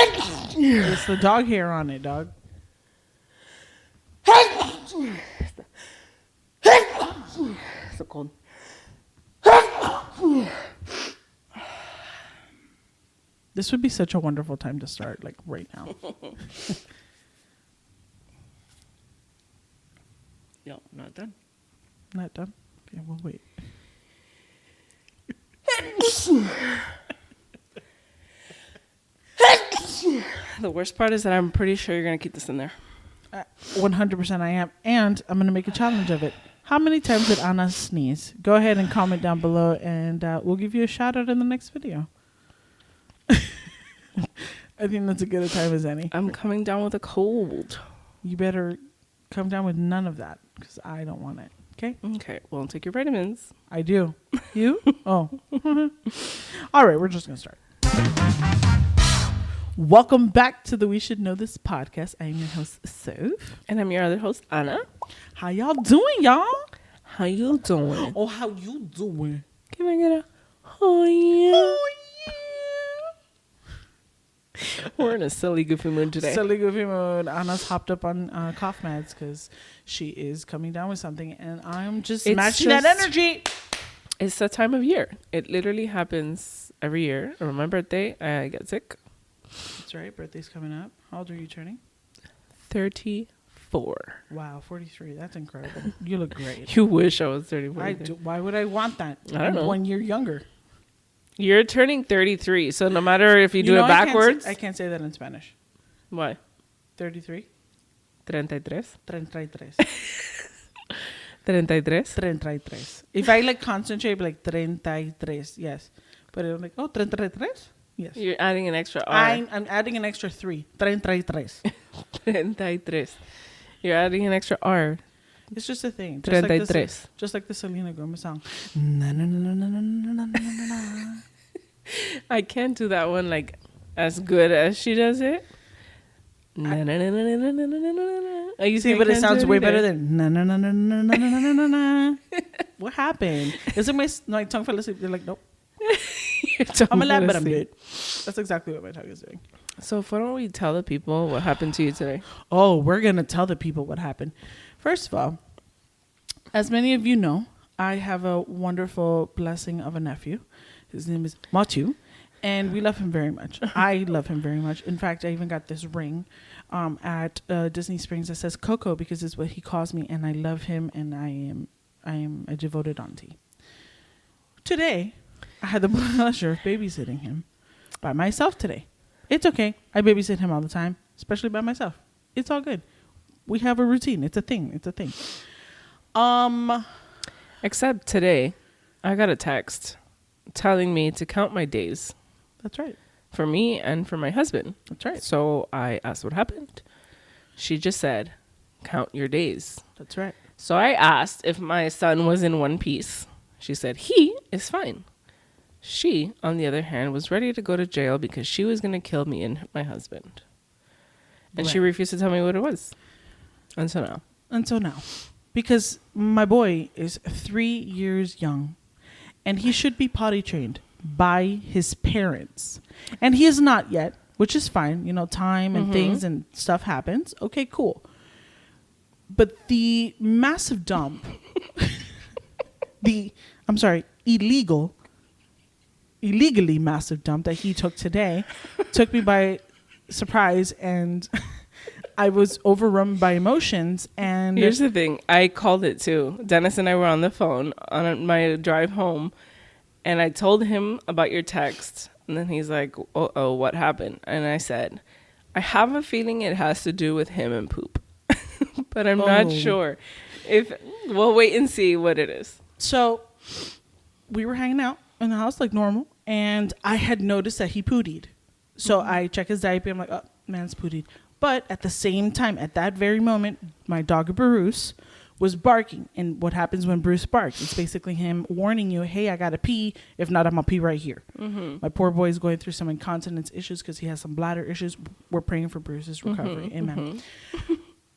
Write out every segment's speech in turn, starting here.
It's the dog hair on it, dog. So cold. This would be such a wonderful time to start, like right now. No, not done. Not done? Okay, we'll wait. The worst part is that I'm pretty sure you're going to keep this in there. 100% I am. And I'm going to make a challenge of it. How many times did Anna sneeze? Go ahead and comment down below, and we'll give you a shout out in the next video. I think that's as good a time as any. I'm coming down with a cold. You better come down with none of that, because I don't want it. Okay? Okay, well, take your vitamins. I do. You? Oh. All right, we're just going to start. Welcome back to the We Should Know This podcast. I am your host, Soph. And I'm your other host, Anna. How y'all doing, y'all? How you doing? Oh, how you doing? Can I get a oh yeah? Oh, yeah. We're in a silly, goofy mood today. Silly, goofy mood. Anna's hopped up on cough meds because she is coming down with something, and I'm just matching that energy. It's that time of year. It literally happens every year. On my birthday, I get sick. That's right. Birthday's coming up. How old are you turning? 34. Wow, 43. That's incredible. You look great. You wish I was 34. I do. Why would I want that? I don't know. 1 year younger. You're turning 33, so no matter if you do it backwards. I can't say that in Spanish. Why? 33. 33. 33. 33. 33. If I like concentrate, be like 33. Yes. But I'm like, oh, 33? Yes. You're adding an extra R. I'm adding an extra 3. 33. 33. You're adding an extra R. It's just a thing. 33. Just like the Selena Gomez song. Na, na, na, na, na, na, na, na, na. I can't do that one like as good as she does it. Na, na, na, na, na, na, na, na, na. You see, but it sounds way better than na na na na na na na na na na. What happened? Is it my tongue fell asleep? They're like, nope. I'm a lab, but I'm good. That's exactly what my tongue is doing. So why don't we tell the people what happened to you today? Oh, we're going to tell the people what happened. First of all, as many of you know, I have a wonderful blessing of a nephew. His name is Matthew, and we love him very much. I love him very much. In fact, I even got this ring at Disney Springs that says Coco because it's what he calls me, and I love him, and I am a devoted auntie. Today, I had the pleasure of babysitting him by myself today. It's okay. I babysit him all the time, especially by myself. It's all good. We have a routine. It's a thing. It's a thing. Except today, I got a text telling me to count my days. That's right. For me and for my husband. That's right. So I asked what happened. She just said, count your days. That's right. So I asked if my son was in one piece. She said, he is fine. She, on the other hand, was ready to go to jail because she was going to kill me and my husband. And she refused to tell me what it was. Until now. Because my boy is 3 years young. And he should be potty trained by his parents. And he is not yet, which is fine. You know, time and things and stuff happens. Okay, cool. But the massive dump, illegally massive dump that he took today took me by surprise, and I was overrun by emotions. And here's the thing. I called it too. Dennis and I were on the phone on my drive home, and I told him about your text. And then he's like, oh, what happened? And I said, I have a feeling it has to do with him and poop. But I'm not sure. We'll wait and see what it is. So we were hanging out in the house like normal, and I had noticed that he pootied. So I check his diaper. I'm like, oh, man's pootied. But at the same time, at that very moment, my dog Bruce was barking. And what happens when Bruce barks? It's basically him warning you, hey, I got to pee. If not, I'm going to pee right here. My poor boy is going through some incontinence issues because he has some bladder issues. We're praying for Bruce's recovery. Amen.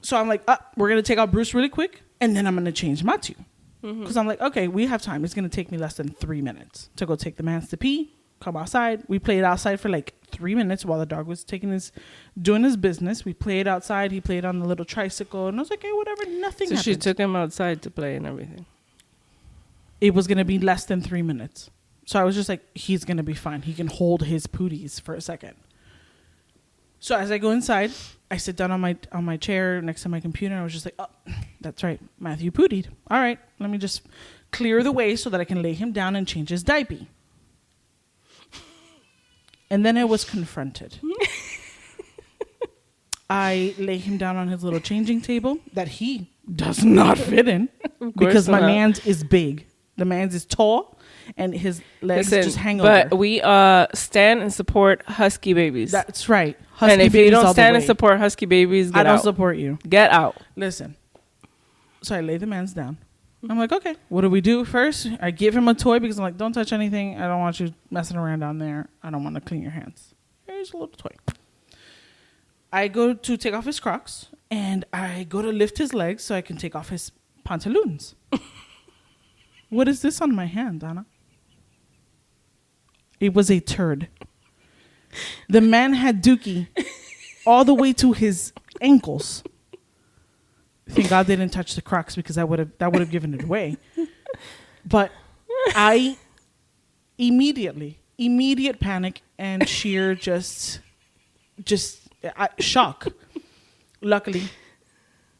So I'm like, we're going to take out Bruce really quick, and then I'm going to change Matthew. Because I'm like, okay, we have time. It's going to take me less than 3 minutes to go take the mans to pee, come outside. We played outside for like 3 minutes while the dog was doing his business. We played outside. He played on the little tricycle. And I was like, hey, whatever, nothing happened. She took him outside to play and everything. It was going to be less than 3 minutes. So I was just like, he's going to be fine. He can hold his pooties for a second. So as I go inside, I sit down on my chair next to my computer. And I was just like, oh, that's right. Matthew pootied. All right. Let me just clear the way so that I can lay him down and change his diaper. And then I was confronted. I lay him down on his little changing table that he does not fit in because my man's is big. The man's is tall and his legs just hang over. But we stand and support husky babies. That's right. Husky and if babies you don't stand and support husky babies, get out. I don't support you. Get out. Listen. So I lay the man's down. I'm like, okay, what do we do first? I give him a toy because I'm like, don't touch anything. I don't want you messing around down there. I don't want to clean your hands. Here's a little toy. I go to take off his Crocs, and I go to lift his legs so I can take off his pantaloons. What is this on my hand, Anna? It was a turd. The man had dookie all the way to his ankles. Thank God they didn't touch the Crocs because that would have given it away. But I immediate panic and sheer shock.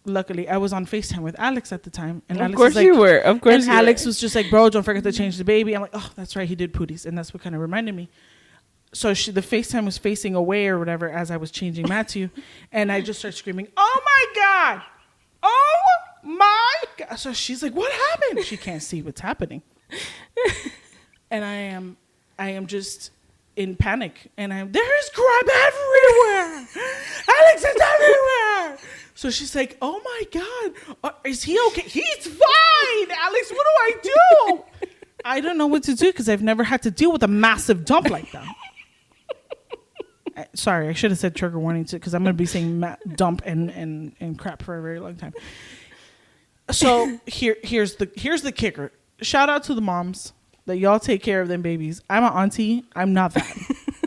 Luckily, I was on FaceTime with Alex at the time, and of course you were. Of course, and Alex was just like, "Bro, don't forget to change the baby." I'm like, "Oh, that's right, he did pooties," and that's what kind of reminded me. So the FaceTime was facing away or whatever as I was changing Matthew, and I just started screaming, "Oh my God! Oh my God!" So she's like, "What happened?" She can't see what's happening, and I am just in panic, and there's crap everywhere. Alex is everywhere. So she's like, "Oh my God, is he okay?" "He's fine, Alex. What do I do?" I don't know what to do because I've never had to deal with a massive dump like that. Sorry, I should have said trigger warning because I'm going to be saying dump and crap for a very long time. So here's the kicker. Shout out to the moms that y'all take care of them babies. I'm an auntie. I'm not that.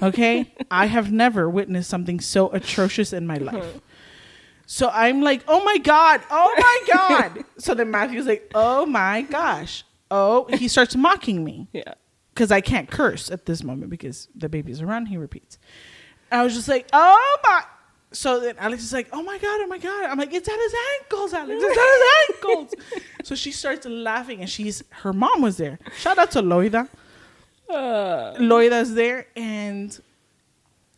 Okay? I have never witnessed something so atrocious in my life. So I'm like, "Oh my God. Oh my God." So then Matthew's like, "Oh my gosh." Oh, he starts mocking me. Yeah. Because I can't curse at this moment because the baby's around. He repeats. I was just like, "Oh my." So then Alex is like, "Oh my God, oh my God." I'm like, "It's at his ankles, Alex. It's at his ankles." So she starts laughing and her mom was there. Shout out to Loida. Loida's there and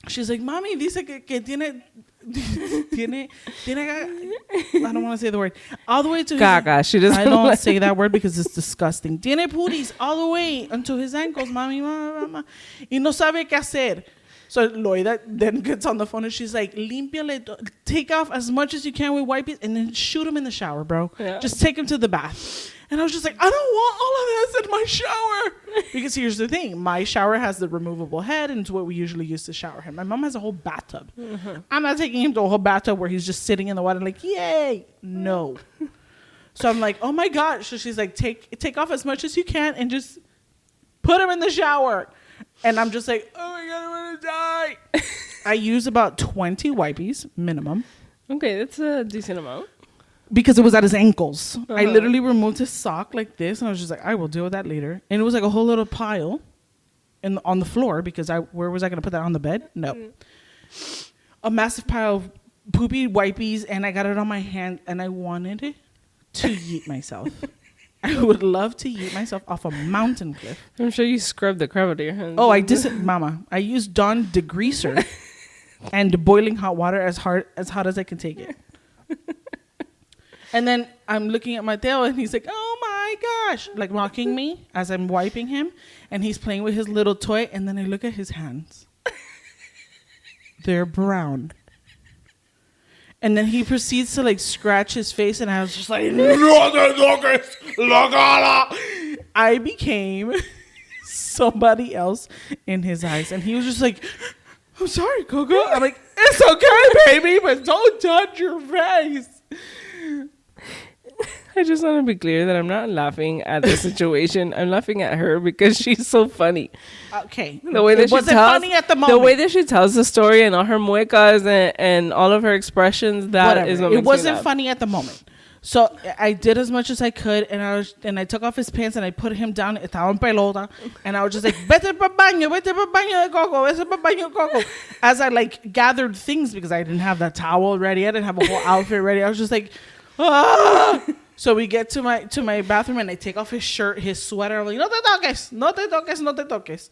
she's like, "Mami, dice que tiene I don't want to say the word. All the way to Gaga. She doesn't. I don't say that word because it's disgusting. Tiene pooties all the way until his ankles, mami, mama. Y no sabe qué hacer. So Loida then gets on the phone and she's like, "Límpiale, take off as much as you can with wipes and then shoot him in the shower, bro. Yeah. Just take him to the bath." And I was just like, "I don't want all of this in my shower." Because here's the thing. My shower has the removable head and it's what we usually use to shower him. My mom has a whole bathtub. Mm-hmm. I'm not taking him to a whole bathtub where he's just sitting in the water like, "Yay." No. So I'm like, "Oh my God." So she's like, take off as much as you can and just put him in the shower. And I'm just like, "Oh my God, I'm going to die." I use about 20 wipes minimum. Okay, that's a decent amount. Because it was at his ankles. Uh-huh. I literally removed his sock like this. And I was just like, I will deal with that later. And it was like a whole little pile on the floor. Because where was I going to put that, on the bed? No. A massive pile of poopy wipes. And I got it on my hand. And I wanted to yeet myself. I would love to yeet myself off a mountain cliff. I'm sure you scrubbed the crap out of your hands. Oh, I did, Mama. I used Dawn degreaser and boiling hot water as hot as I can take it. And then I'm looking at Mateo and he's like, "Oh my gosh," like mocking me as I'm wiping him. And he's playing with his little toy. And then I look at his hands. They're brown. And then he proceeds to like scratch his face. And I was just like, I became somebody else in his eyes. And he was just like, "I'm sorry, Coco." I'm like, "It's okay, baby, but don't touch your face." I just want to be clear that I'm not laughing at the situation. I'm laughing at her because she's so funny. Okay. The way that it wasn't funny at the moment. The way that she tells the story and all her muecas and all of her expressions, that Whatever. is what it makes wasn't me laugh. funny at the moment. So I did as much as I could, and I took off his pants and I put him down. Estaba en pelota, and I was just like, "Vete pa baño de coco, vete pa baño de coco." As I like gathered things because I didn't have that towel ready, I didn't have a whole outfit ready. I was just like, ah. So we get to my bathroom and I take off his shirt, his sweater. I'm like, no te toques, no te toques, no te toques.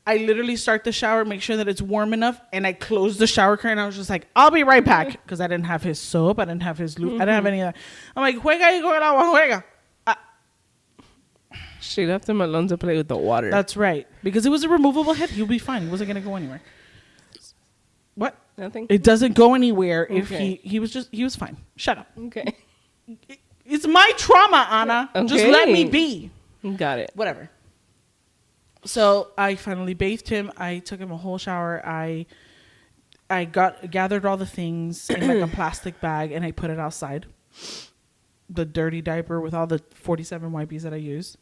I literally start the shower, make sure that it's warm enough, and I close the shower curtain. I was just like, I'll be right back. Because I didn't have his soap. I didn't have his lube. I didn't have any of that. I'm like, juega y con el agua, juega. She left him alone to play with the water. That's right. Because it was a removable head. He'll be fine. He wasn't going to go anywhere. What? Nothing? It doesn't go anywhere if Okay. he was fine. Shut up. Okay. It's my trauma, Anna. Okay. Just let me be. Got it. Whatever. So I finally bathed him. I took him a whole shower. I gathered all the things in like a plastic bag and I put it outside. The dirty diaper with all the 47 wipes that I used.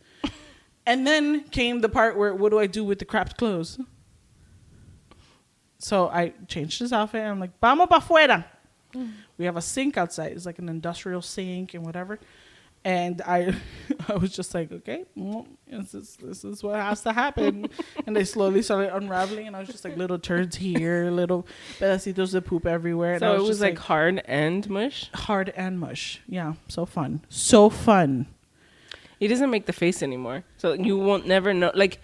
And then came the part where, what do I do with the crapped clothes? So I changed his outfit and I'm like, vamos pa fuera. We have a sink outside. It's like an industrial sink and whatever. And I was just like, okay, well, this is what has to happen. And they slowly started unraveling. And I was just like, little turds here, little pedacitos of poop everywhere. And So I it was just like hard and mush? hard and mush. Yeah, so fun. So fun. He doesn't make the face anymore. So you won't never know. Like,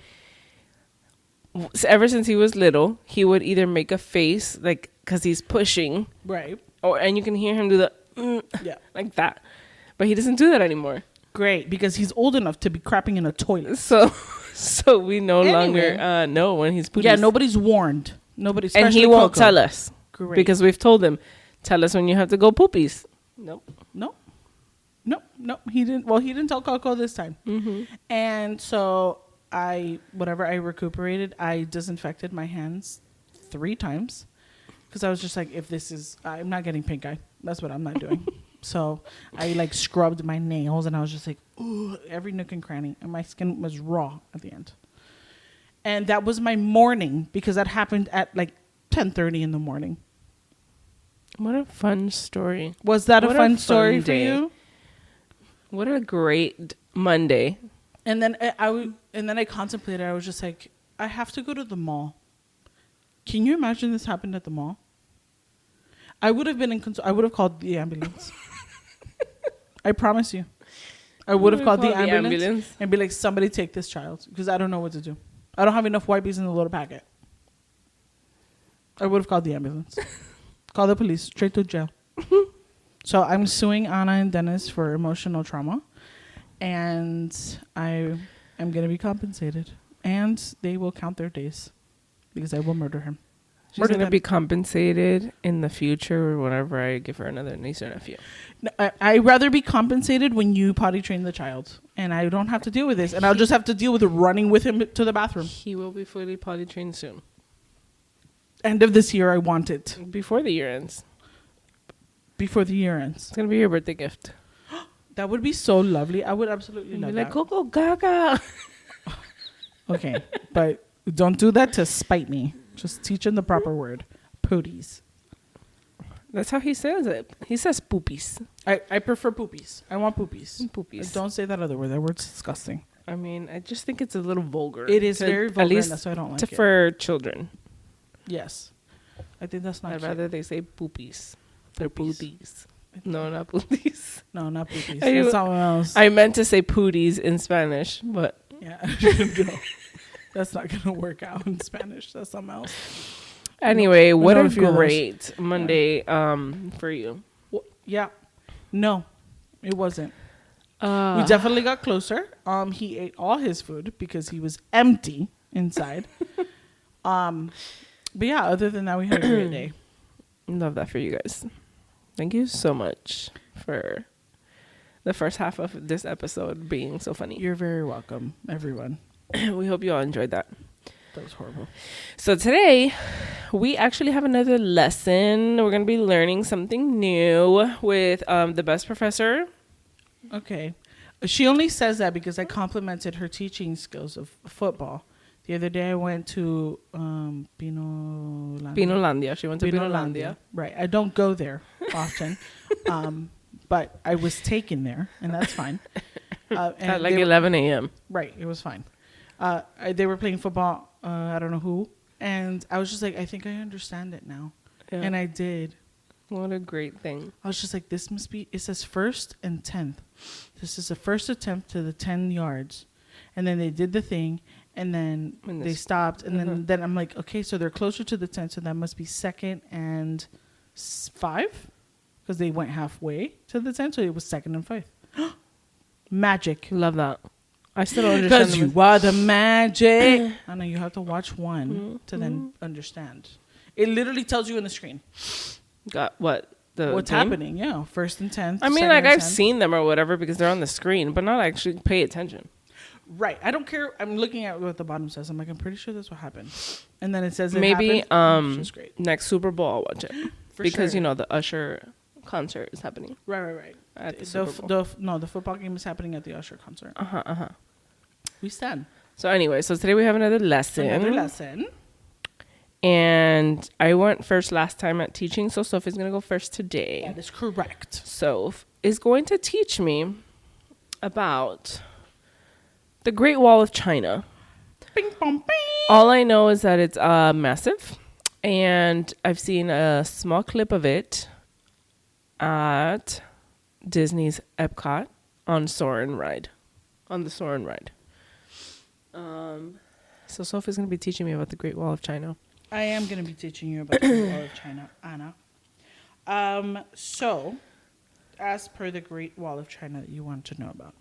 ever since he was little, he would either make a face, like, because he's pushing. Right. And you can hear him do the, Yeah. like that. But he doesn't do that anymore. Great, because he's old enough to be crapping in a toilet. So we no Anyway. longer know when he's pooping. Yeah, nobody's warned. Nobody, And he especially won't Coco. tell us. Great. Because we've told him, tell us when you have to go poopies. Nope. No, he didn't. Well, he didn't tell Coco this time. Mm-hmm. And so I recuperated, I disinfected my hands 3 times because I was just like, I'm not getting pink eye. That's what I'm not doing. So I like scrubbed my nails and I was just like, ooh, every nook and cranny. And my skin was raw at the end. And that was my morning because that happened at like 10:30 in the morning. What a fun story. Was that What a fun story for day. you? What a great Monday. And then I contemplated. I was just like, I have to go to the mall. Can you imagine this happened at the mall? I would have been I would have called the ambulance. I promise you. I would have called the ambulance and be like, somebody take this child because I don't know what to do. I don't have enough wipes in the little packet. I would have called the ambulance. Call the police. Straight to jail. So I'm suing Anna and Dennis for emotional trauma. And I am going to be compensated. And they will count their days because I will murder him. She's going to be compensated in the future or whenever I give her another niece or nephew. No, I'd rather be compensated when you potty train the child. And I don't have to deal with this. And I'll just have to deal with running with him to the bathroom. He will be fully potty trained soon. End of this year, I want it. Before the year ends. Before the year ends. It's going to be your birthday gift. That would be so lovely. I would absolutely love like, that. go, go, gaga. Okay, but don't do that to spite me. Just teach him the proper word. Pooties. That's how he says it. He says poopies. I prefer poopies. I want poopies. Poopies. Don't say that other word. That word's disgusting. I mean, I just think it's a little vulgar. It is very vulgar, at least and that's why I don't like it. for children. Yes. I think that's not I'd cute. rather they say poopies. They're Poopies. poopies. No, not poopies. No, not poopies. I- That's something else. I meant to say pooties in Spanish, but Yeah. No. That's not going to work out in Spanish. That's something else. anyway, We what know a a few of those. great Monday for you. Yeah. No, it wasn't. We definitely got closer. He ate all his food because he was empty inside. But yeah, other than that, we had a great day. Love that for you guys. Thank you so much for the first half of this episode being so funny. You're very welcome, everyone. We hope you all enjoyed that. That was horrible. So today, we actually have another lesson. We're going to be learning something new with the best professor Okay. She only says that because I complimented her teaching skills of football. The other day I went to Pinolandia. Pinolandia. She went to Pinolandia. Right. I don't go there often. But I was taken there, and that's fine. And At like 11 a.m. Right. It was fine. They were playing football. I don't know who. And I was just like, I think I understand it now. Yeah. And I did. What a great thing. I was just like, this must be, it says first and 10th. This is the first attempt to the 10 yards. And then they did the thing, and then they stopped. And then I'm like, okay, so they're closer to the 10, so that must be second and 5? Because they went halfway to the 10, so it was second and 5. Magic. Love that. I still don't understand. Because you are the magic. I know, you have to watch one to then understand. It literally tells you on the screen. Got what? What's happening, yeah. First and 10th. I mean, like, I've seen them or whatever because they're on the screen, but not actually pay attention. Right. I don't care. I'm looking at what the bottom says. I'm like, I'm pretty sure that's what happened. And then it says it maybe happened, which is great. Next Super Bowl I'll watch it. Because, sure. you know, the Usher concert is happening. Right. At the Super Bowl. The football game is happening at the Usher concert. We stand. So anyway, so today we have another lesson. And I went first last time at teaching, so Sophie's going to go first today. That is correct. Soph is going to teach me about the Great Wall of China. Bing, bong, bing. All I know is that it's massive, and I've seen a small clip of it at Disney's Epcot on the Soarin' ride. So Sophie's going to be teaching me about the Great Wall of China. I am going to be teaching you about the Great Wall of China, Anna. So, as per the Great Wall of China that you want to know about.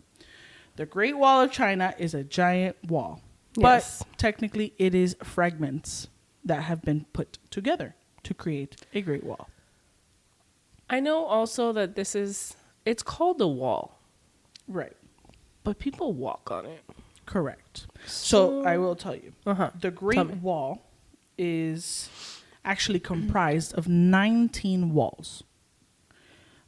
The Great Wall of China is a giant wall. Yes. But technically it is fragments that have been put together to create a Great Wall. I know also that it's called a wall. Right. But people walk on it. Correct. So I will tell you. The Great Wall is actually comprised of 19 walls.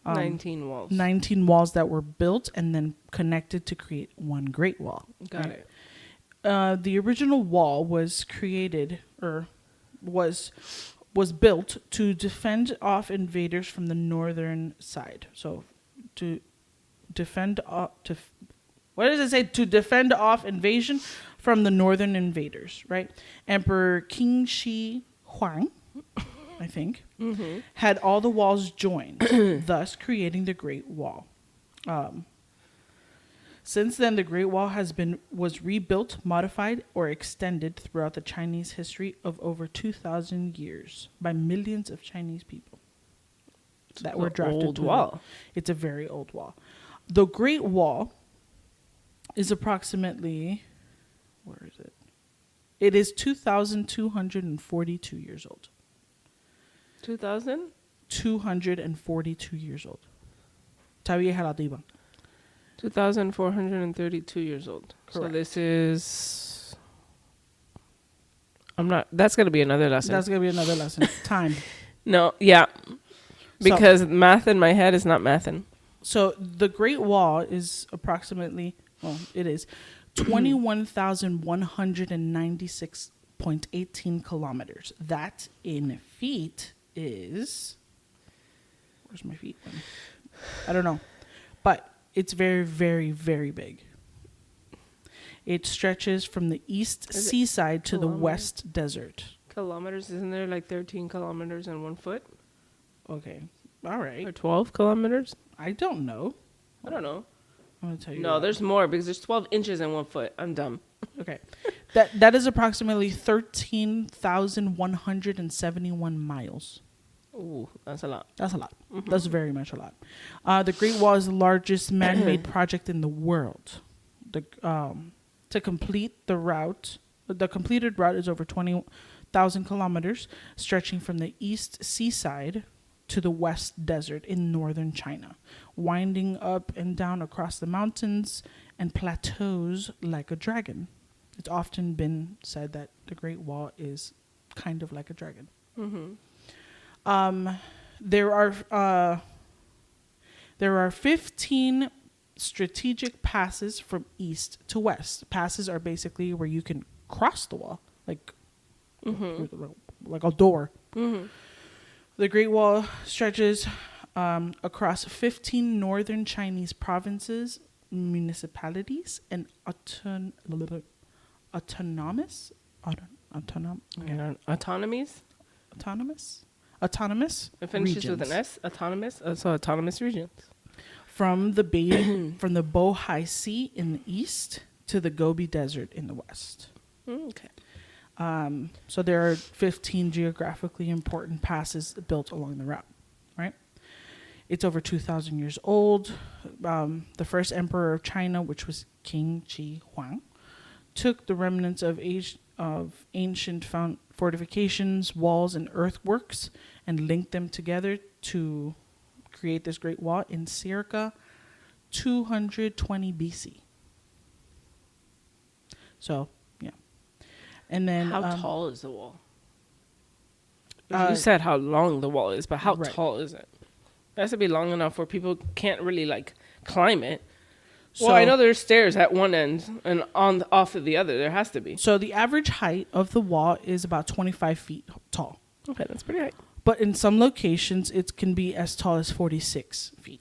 19 walls. 19 walls that were built and then connected to create one Great Wall. Got it. The original wall was created or was built to defend off invaders from the northern side. So to defend off what does it say? To defend off invasion from the northern invaders, right? Emperor Qin Shi Huang, I think, had all the walls joined, thus creating the Great Wall. Since then, the Great Wall was rebuilt, modified, or extended throughout the Chinese history of over 2,000 years by millions of Chinese people that were drafted. Old wall. It's a very old wall. The Great Wall is approximately, where is it? It is 2,242 years old. 2,000? 242 years old. Está vieja la tipa. 2,432 years old. Correct. So this is... That's going to be another lesson. That's going to be another lesson. Time. No, yeah. Because math in my head is not mathin'. So the Great Wall is approximately, it is 21,196.18 kilometers. That in feet is, where's my feet? I don't know. But it's very, very, very big. It stretches from the east seaside to the west desert. Kilometers? Isn't there like 13 kilometers in 1 foot? Okay. All right. Or 12 kilometers? I don't know. I don't know. I'm going to tell you. No, there's more because there's 12 inches in 1 foot. I'm dumb. Okay. That is approximately 13,171 miles. Ooh, that's a lot. That's a lot. Mm-hmm. That's very much a lot. The Great Wall is the largest man-made project in the world. To complete the route, the completed route is over 20,000 kilometers, stretching from the east seaside to the west desert in northern China, winding up and down across the mountains and plateaus like a dragon. It's often been said that the Great Wall is kind of like a dragon. Mm-hmm. There are 15 strategic passes from east to west. Passes are basically where you can cross the wall, like a door. Mm-hmm. The Great Wall stretches across 15 northern Chinese provinces, municipalities, and autonomous It finishes regions. with an S. Autonomous. So autonomous regions. From the Bohai Sea in the east to the Gobi Desert in the west. Okay. So there are 15 geographically important passes built along the route, right? It's over 2,000 years old. The first emperor of China, which was King Shi Huang, took the remnants of ancient fortifications, walls, and earthworks and linked them together to create this Great Wall in circa 220 BC. So, yeah. And then... How tall is the wall? You said how long the wall is, but how tall is it? It has to be long enough where people can't really, like, climb it. Well, I know there's stairs at one end and off of the other. There has to be. So the average height of the wall is about 25 feet tall. Okay, that's pretty high. But in some locations, it can be as tall as 46 feet.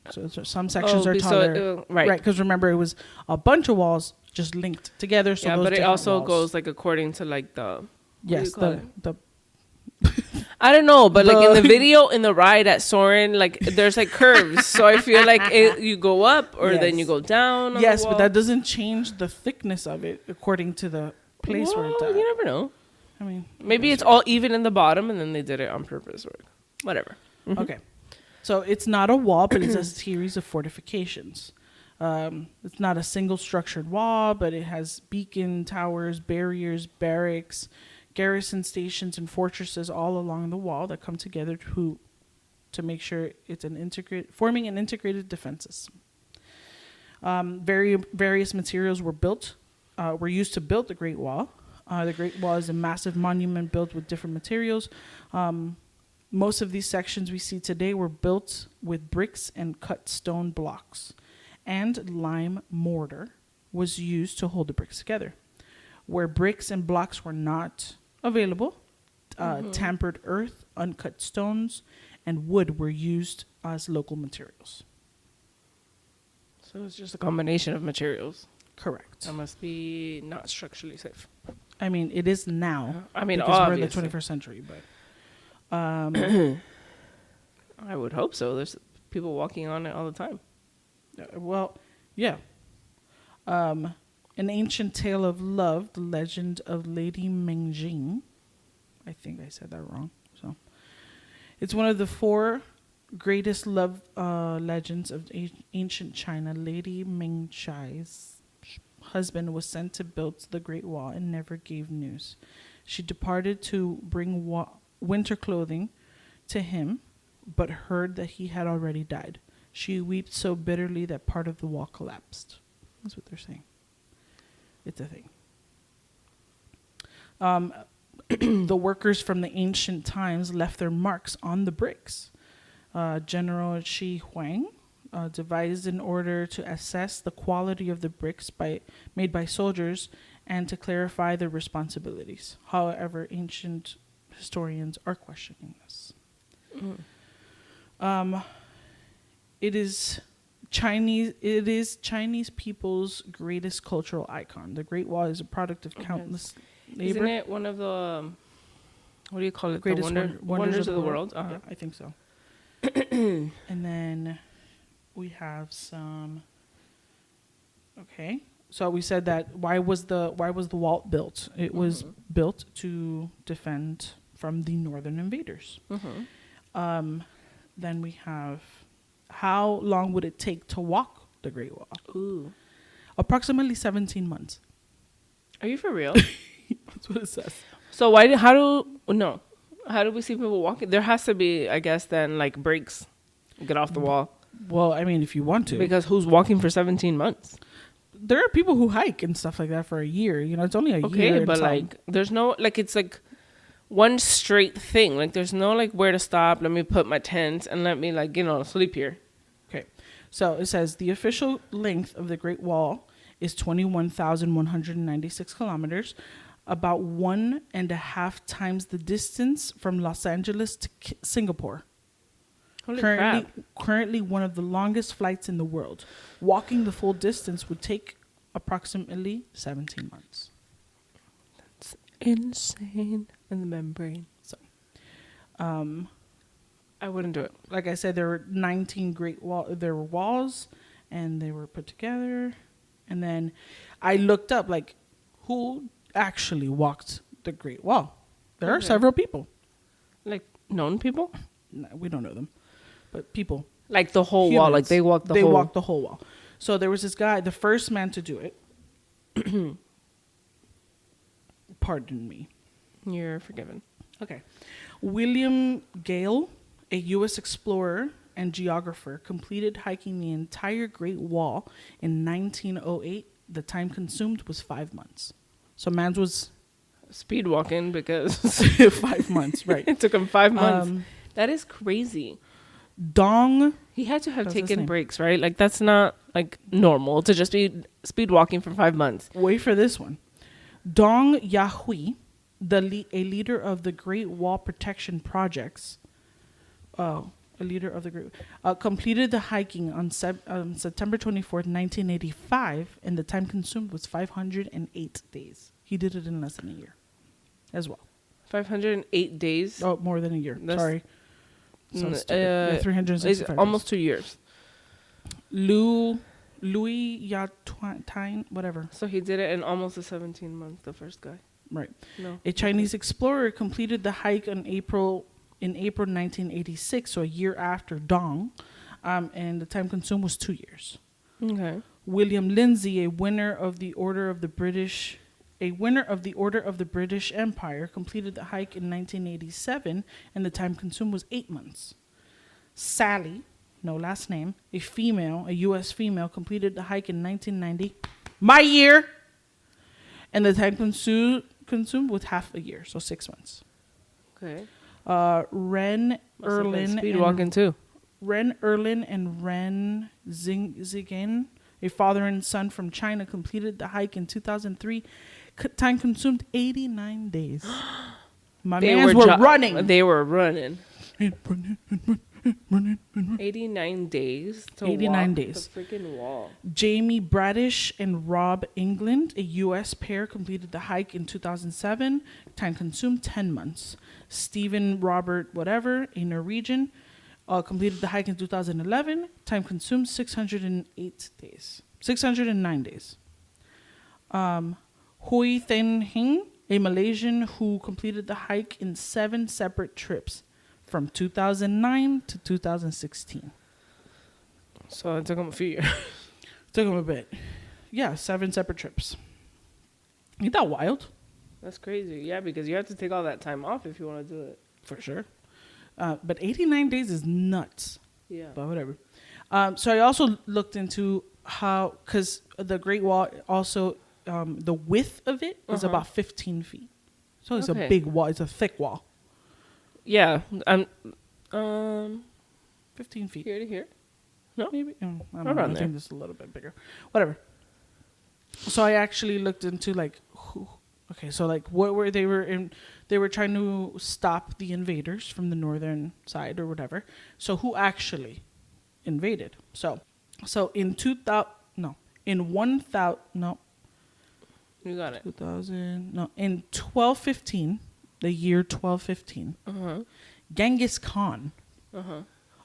So some sections are taller. Right. Because remember, it was a bunch of walls just linked together. So yeah, but it also goes like according to like the... Yes, the I don't know, but like in the video, in the ride at Soarin', like there's like curves. So I feel like you go up or then you go down. Yes, but that doesn't change the thickness of it according to the place where it's at. You never know. I mean, maybe it's all even in the bottom and then they did it on purpose or whatever. Mm-hmm. Okay. So it's not a wall, but it's a series of fortifications. It's not a single structured wall, but it has beacon towers, barriers, barracks, garrison stations, and fortresses all along the wall that come together to make sure it's forming an integrated defense system. Various materials were used to build the Great Wall. The Great Wall is a massive monument built with different materials. Most of these sections we see today were built with bricks and cut stone blocks, and lime mortar was used to hold the bricks together. Where bricks and blocks were not available, tampered earth, uncut stones, and wood were used as local materials. So it's just a combination of materials. Correct. That must be not structurally safe. I mean, it is now. I mean, because obviously. we're in the 21st century, but I would hope so. There's people walking on it all the time. Well, yeah. An ancient tale of love, the legend of Lady Mengjing. I think I said that wrong. So, it's one of the 4 greatest love legends of ancient China. Lady Mengshai's husband was sent to build the Great Wall and never gave news. She departed to bring winter clothing to him, but heard that he had already died. She wept so bitterly that part of the wall collapsed. That's what they're saying. It's a thing. The workers from the ancient times left their marks on the bricks. General Shi Huang devised an order to assess the quality of the bricks made by soldiers and to clarify their responsibilities. However, ancient historians are questioning this. It is Chinese people's greatest cultural icon. The Great Wall is a product of countless labor. Isn't it one of the, what do you call it? Greatest wonders of the world? Yeah, I think so. And then we have some. Okay, so we said that why was the wall built? It was built to defend from the northern invaders. Then we have, how long would it take to walk the Great Wall? Ooh, approximately 17 months. Are you for real? That's what it says. So how do we see people walking? There has to be, I guess, then like breaks, get off the wall. Well, I mean, if you want to, because who's walking for 17 months? There are people who hike and stuff like that for a year. You know, it's only a year. Okay, but like, there's no, like, it's like one straight thing. Like, there's no like where to stop. Let me put my tent and let me, like, sleep here. Okay, So it says the official length of the Great Wall is 21,196 kilometers, about 1.5 times the distance from Los Angeles to Singapore. Holy crap. Currently one of the longest flights in the world. Walking the full distance would take approximately 17 months. That's insane in the membrane. So, I wouldn't do it. like I said, there were 19 there were walls, and they were put together. And then I looked up, like, who actually walked the Great Wall. There are several people. Like, known people? No, we don't know them, but people. Like the whole wall. Like they walked the whole... They walked the whole wall. So there was this guy, the first man to do it. Pardon me. You're forgiven. Okay. William Gale, a U.S. explorer and geographer, completed hiking the entire Great Wall in 1908. The time consumed was 5 months. So man's was... Speed walking because... 5 months, right. It took him 5 months. That is crazy. Dong... He had to have That's his taken name. breaks, right? Like, that's not, like, normal to just be speed walking for 5 months. Wait for this one. Dong Yahui, a leader of the Great Wall Protection Projects... completed the hiking on September 24th, 1985, and the time consumed was 508 days. He did it in less than a year as well. 508 days? Oh, more than a year. That's- Sorry. So stupid. 365 days. Almost 2 years. Louis Yatine, whatever. So he did it in almost the 17 months, the first guy. Right. No. A Chinese explorer completed the hike in April 1986, so a year after Dong, and the time consumed was 2 years. Okay. William Lindsay, a winner of the Order of the British Empire, completed the hike in 1987, and the time consumed was 8 months. Sally, no last name, a U.S. female, completed the hike in 1990, my year, and the time consumed was half a year, so 6 months. Okay. Ren Erlin speed walking too. Ren Erlin and Ren Zigen, a father and son from China, completed the hike in 2003. Time consumed 89 days. They were running. They were running. 89 days to 89 walk days. the freaking wall. Jamie Bradish and Rob England, a U.S. pair, completed the hike in 2007. Time consumed 10 months. Stephen Robert whatever, a Norwegian, completed the hike in 2011. Time consumed 609 days. Hui Then Hing, a Malaysian who completed the hike in 7 separate trips from 2009 to 2016. So it took him a few years. Took him a bit. Yeah, 7 separate trips. Ain't that wild? That's crazy. Yeah, because you have to take all that time off if you want to do it. For sure. But 89 days is nuts. Yeah. But whatever. So I also looked into how, because the Great Wall also, the width of it is about 15 feet. So it's a big wall. It's a thick wall. Yeah. 15 feet. Here to here. No? Maybe. I don't know. Around I there. think it's a little bit bigger. Whatever. So I actually looked into who. Okay, so what were they were trying to stop the invaders from the northern side or whatever. So who actually invaded? So in 2000 no. In 1000 no. You got it. 2000 no. In 1215, the year 1215. Genghis Khan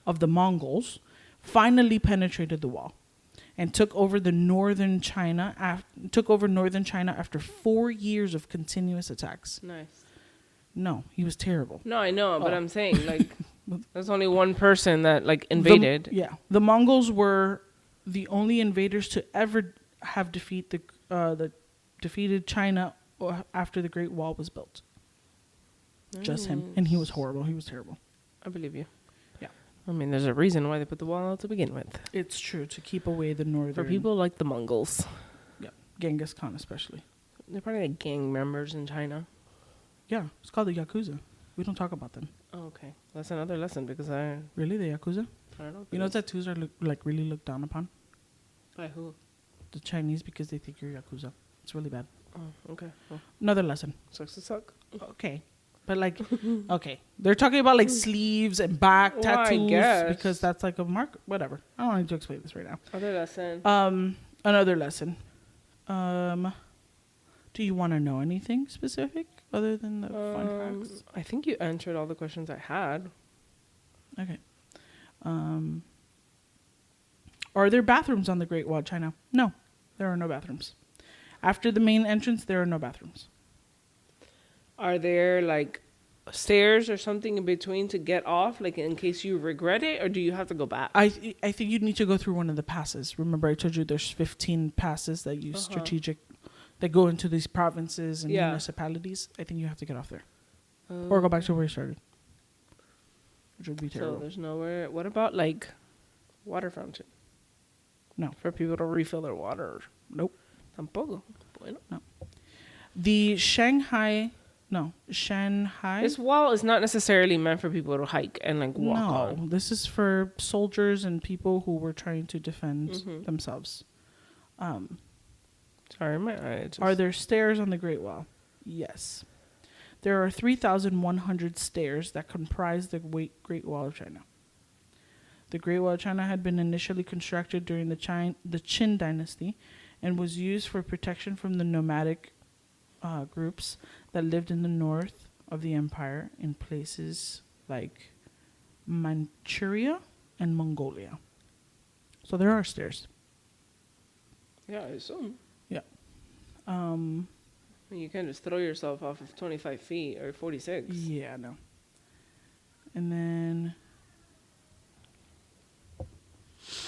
of the Mongols finally penetrated the wall and took over northern China after 4 years of continuous attacks. Nice. No, he was terrible. No, I know, but I'm saying there's only one person that invaded. The Mongols were the only invaders to ever have defeated China after the Great Wall was built. Just him, and he was horrible. He was terrible. I believe you. Yeah. I mean, there's a reason why they put the wall out to begin with. It's true, to keep away the northern... For people like the Mongols. Yeah, Genghis Khan especially. They're probably like gang members in China. Yeah, it's called the Yakuza. We don't talk about them. Oh, okay. That's another lesson because I... Really, the Yakuza? I don't know. You know, tattoos are really looked down upon. By who? The Chinese, because they think you're Yakuza. It's really bad. Oh, okay. Well, Another lesson. sucks to suck. Okay. But like, okay. They're talking about like sleeves and back Well, I tattoos guess. because that's like a mark. Whatever. I don't need to explain this right now. Other lesson. Another lesson. Do you want to know anything specific other than the fun facts? I think you answered all the questions I had. Okay. Are there bathrooms on the Great Wall of China? No, there are no bathrooms. After the main entrance, there are no bathrooms. Are there like stairs or something in between to get off, like in case you regret it, or do you have to go back? I think you'd need to go through one of the passes. Remember, I told you there's 15 passes that use strategic, that go into these provinces and municipalities. I think you have to get off there, or go back to where you started, which would be terrible. So there's nowhere. What about like water fountain? No, for people to refill their water. Nope. Tampoco. Bueno. No. The Shanghai. This wall is not necessarily meant for people to hike and like walk on. No, this is for soldiers and people who were trying to defend themselves. Sorry, my eyes. Are there stairs on the Great Wall? Yes. There are 3,100 stairs that comprise the Great Wall of China. The Great Wall of China had been initially constructed during the Qin dynasty and was used for protection from the nomadic groups that lived in the north of the empire in places like Manchuria and Mongolia. So there are stairs. Yeah, I assume. Yeah. You can't just throw yourself off of 25 feet or 46. Yeah, no. And then,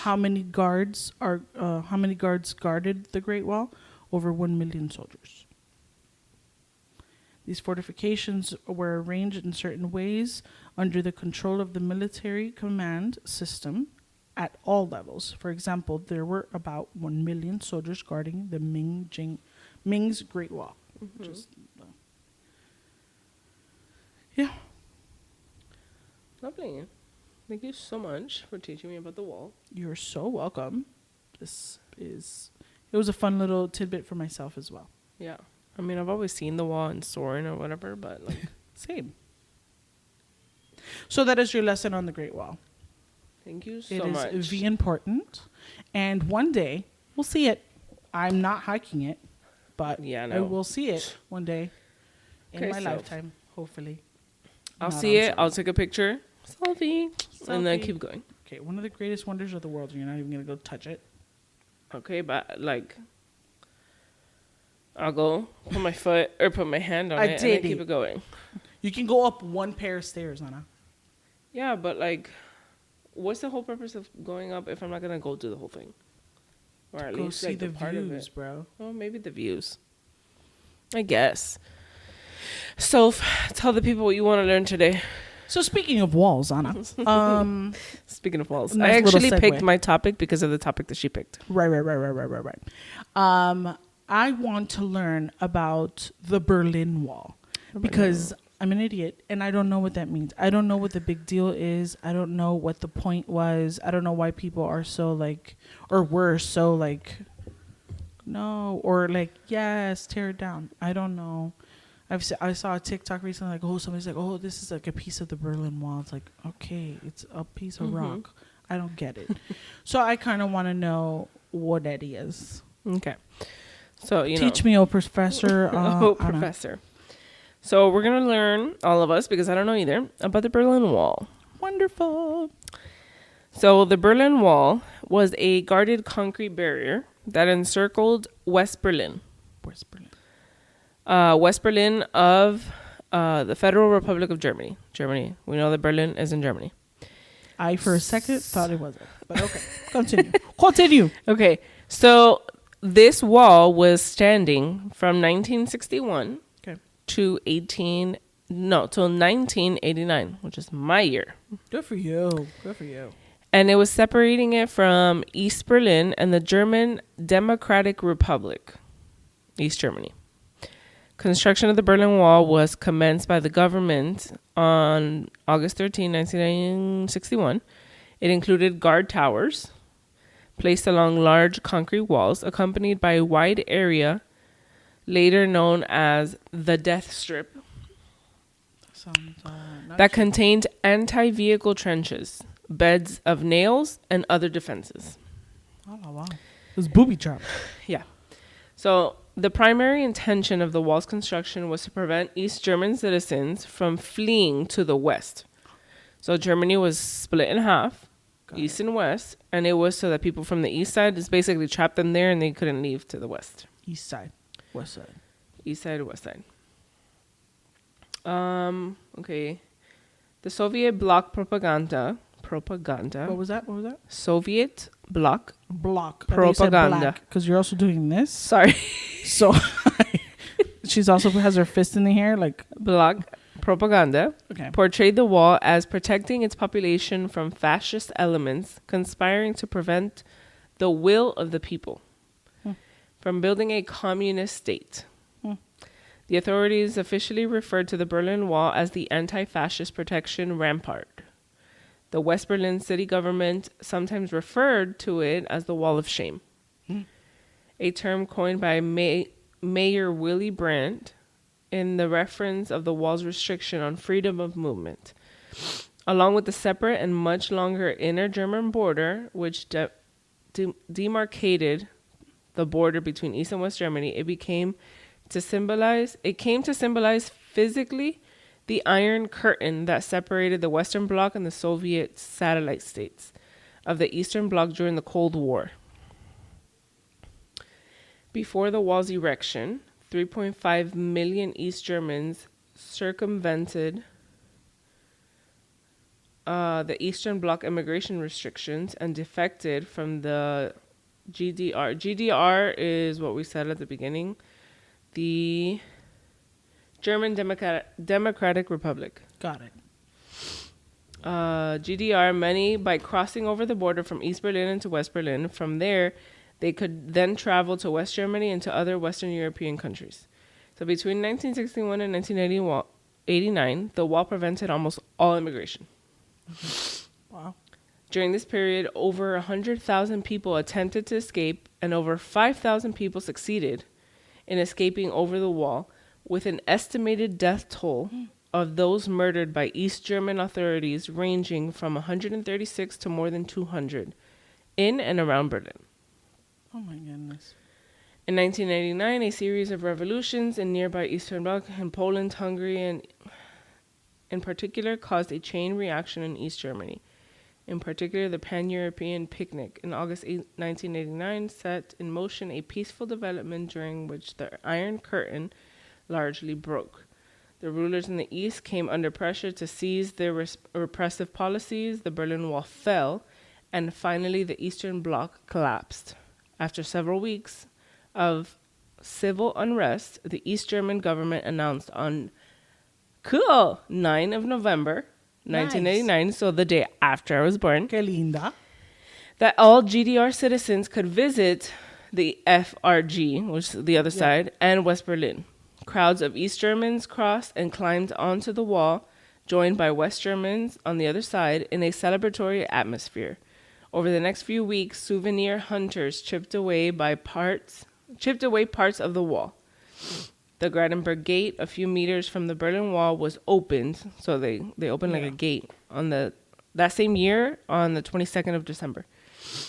how many guards guarded the Great Wall? Over 1 million soldiers. These fortifications were arranged in certain ways under the control of the military command system at all levels. For example, there were about 1 million soldiers guarding the Ming's Great Wall. Yeah. Lovely. Thank you so much for teaching me about the wall. You're so welcome. It was a fun little tidbit for myself as well. Yeah. I mean, I've always seen the wall in Soren or whatever, but like same. So that is your lesson on the Great Wall. Thank you so much. It is very important, and one day we'll see it. I'm not hiking it, but I will see it one day in my lifetime, hopefully. I'll see it. I'll take a picture, selfie, and then keep going. Okay, one of the greatest wonders of the world, and you're not even gonna go touch it. Okay, but like, I'll go put my foot or put my hand on it and then keep it going. You can go up one pair of stairs, Anna. Yeah, but like, what's the whole purpose of going up if I'm not gonna go do the whole thing? Or at least see like the part views, of it, bro. Oh, maybe the views. I guess. So, tell the people what you want to learn today. So speaking of walls, Anna. Speaking of walls, nice I actually picked my topic because of the topic that she picked. Right. I want to learn about the Berlin Wall because I'm an idiot and I don't know what that means. I don't know what the big deal is. I don't know what the point was. I don't know why people are so like, or were so like, no, or like, yes, tear it down. I don't know. I saw a TikTok recently, like, somebody's like, this is like a piece of the Berlin Wall. It's like, okay, it's a piece of rock. I don't get it. So I kind of want to know what that is. Okay. So, teach me, professor. Professor. So we're going to learn, all of us, because I don't know either, about the Berlin Wall. Wonderful. So the Berlin Wall was a guarded concrete barrier that encircled West Berlin. West Berlin of the Federal Republic of Germany. Germany. We know that Berlin is in Germany. I, for a second, thought it wasn't. But okay, continue. Okay, so this wall was standing from 1961 to 1989, which is my year. Good for you. And it was separating it from East Berlin and the German Democratic Republic, East Germany. Construction of the Berlin Wall was commenced by the government on August 13, 1961. It included guard towers placed along large concrete walls, accompanied by a wide area later known as the Death Strip Sounds that contained anti-vehicle trenches, beds of nails, and other defenses. Oh, wow. It was booby trapped. Yeah. So the primary intention of the wall's construction was to prevent East German citizens from fleeing to the west. So Germany was split in half, east and west, and it was so that people from the east side just basically trapped them there and they couldn't leave to the west. East side, west side. East side, west side. Okay. The Soviet bloc propaganda. What was that? Soviet bloc propaganda. Because you're also doing this. Sorry. So she's also has her fist in the air, like bloc propaganda. Okay. Portrayed the wall as protecting its population from fascist elements conspiring to prevent the will of the people from building a communist state. The authorities officially referred to the Berlin Wall as the Anti-Fascist Protection Rampart. The West Berlin city government sometimes referred to it as the Wall of Shame, a term coined by Mayor Willy Brandt in the reference of the wall's restriction on freedom of movement. Along with the separate and much longer inner German border, which demarcated the border between East and West Germany, it came to symbolize physically the Iron Curtain that separated the Western Bloc and the Soviet satellite states of the Eastern Bloc during the Cold War. Before the wall's erection, 3.5 million East Germans circumvented the Eastern Bloc immigration restrictions and defected from the GDR. GDR is what we said at the beginning. The German Democratic Republic. Got it. GDR, many by crossing over the border from East Berlin into West Berlin. From there, they could then travel to West Germany and to other Western European countries. So between 1961 and 1989, the wall prevented almost all immigration. Wow. During this period, over 100,000 people attempted to escape, and over 5,000 people succeeded in escaping over the wall, with an estimated death toll of those murdered by East German authorities ranging from 136 to more than 200 in and around Berlin. Oh my goodness. In 1989, a series of revolutions in nearby Eastern Bloc and Poland, Hungary, and in particular caused a chain reaction in East Germany. In particular, the Pan-European Picnic in August 1989 set in motion a peaceful development during which the Iron Curtain largely broke. The rulers in the East came under pressure to cease their repressive policies, the Berlin Wall fell, and finally the Eastern Bloc collapsed. After several weeks of civil unrest, the East German government announced on 9 of November 1989, so the day after I was born, Qué linda. that all GDR citizens could visit the FRG, which is the other side, and West Berlin. Crowds of East Germans crossed and climbed onto the wall, joined by West Germans on the other side in a celebratory atmosphere. Over the next few weeks, souvenir hunters chipped away parts of the wall. The Brandenburg Gate, a few meters from the Berlin Wall, was opened. So they opened like a gate on that same year on the 22nd of December.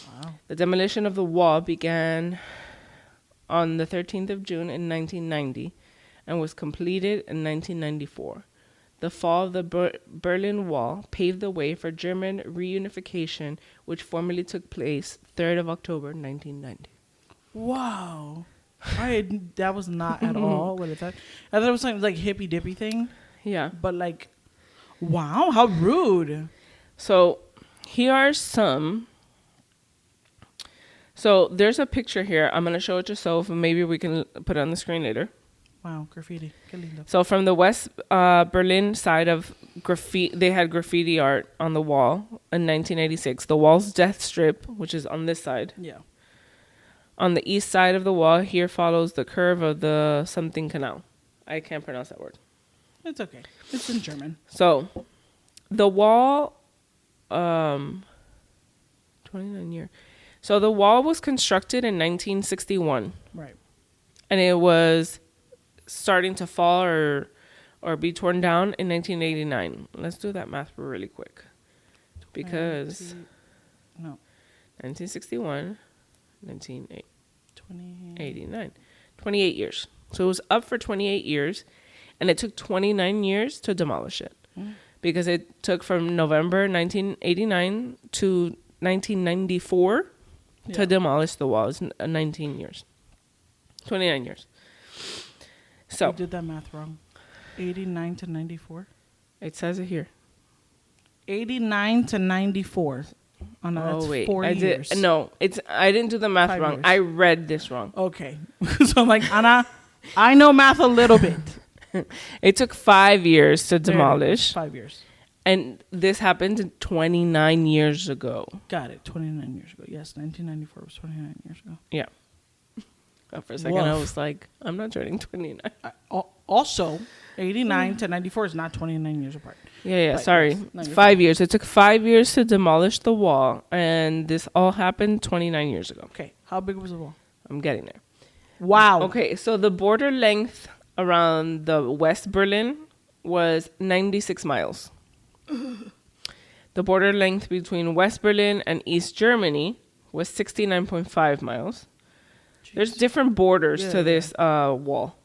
Wow. The demolition of the wall began on the 13th of June in 1990 and was completed in 1994. The fall of the Berlin Wall paved the way for German reunification, which formally took place 3rd of October 1990. Wow. That was not at all what I thought. I thought it was something like hippy dippy thing. Yeah. But like, wow, how rude. So here are some. So there's a picture here. I'm going to show it to Soph, and maybe we can put it on the screen later. Wow, graffiti. Qué lindo. So from the West Berlin side of graffiti, they had graffiti art on the wall in 1986. The wall's death strip, which is on this side. Yeah. On the east side of the wall, here follows the curve of the something canal. I can't pronounce that word. It's okay. It's in German. So, the wall, the 29 years. So the wall was constructed in 1961. Right. And it was starting to fall or be torn down in 1989. Let's do that math really quick. Because 1961, 1989. 28 years. So it was up for 28 years, and it took 29 years to demolish it. Because it took from November 1989 to 1994 to demolish the wall. It's 19 years. 29 years. So you did that math wrong. 89 to 94? It says it here. 89 to 94. Oh, no, that's 4 years. I didn't do the math 5 wrong. years. I read this wrong. Okay. So I'm like, Anna, I know math a little bit. It took 5 years to demolish. 5 years. And this happened 29 years ago. Got it. 29 years ago. Yes, 1994 was 29 years ago. Yeah. For a second, I was like, I'm not turning 29. Also, 89 to 94 is not 29 years apart. Yeah, But sorry. yes, no, It's you're 5 years. It took 5 years to demolish the wall, and this all happened 29 years ago. Okay. How big was the wall? I'm getting there. Wow. Okay, so the border length around the West Berlin was 96 miles. The border length between West Berlin and East Germany was 69.5 miles. Jeez. There's different borders to this wall.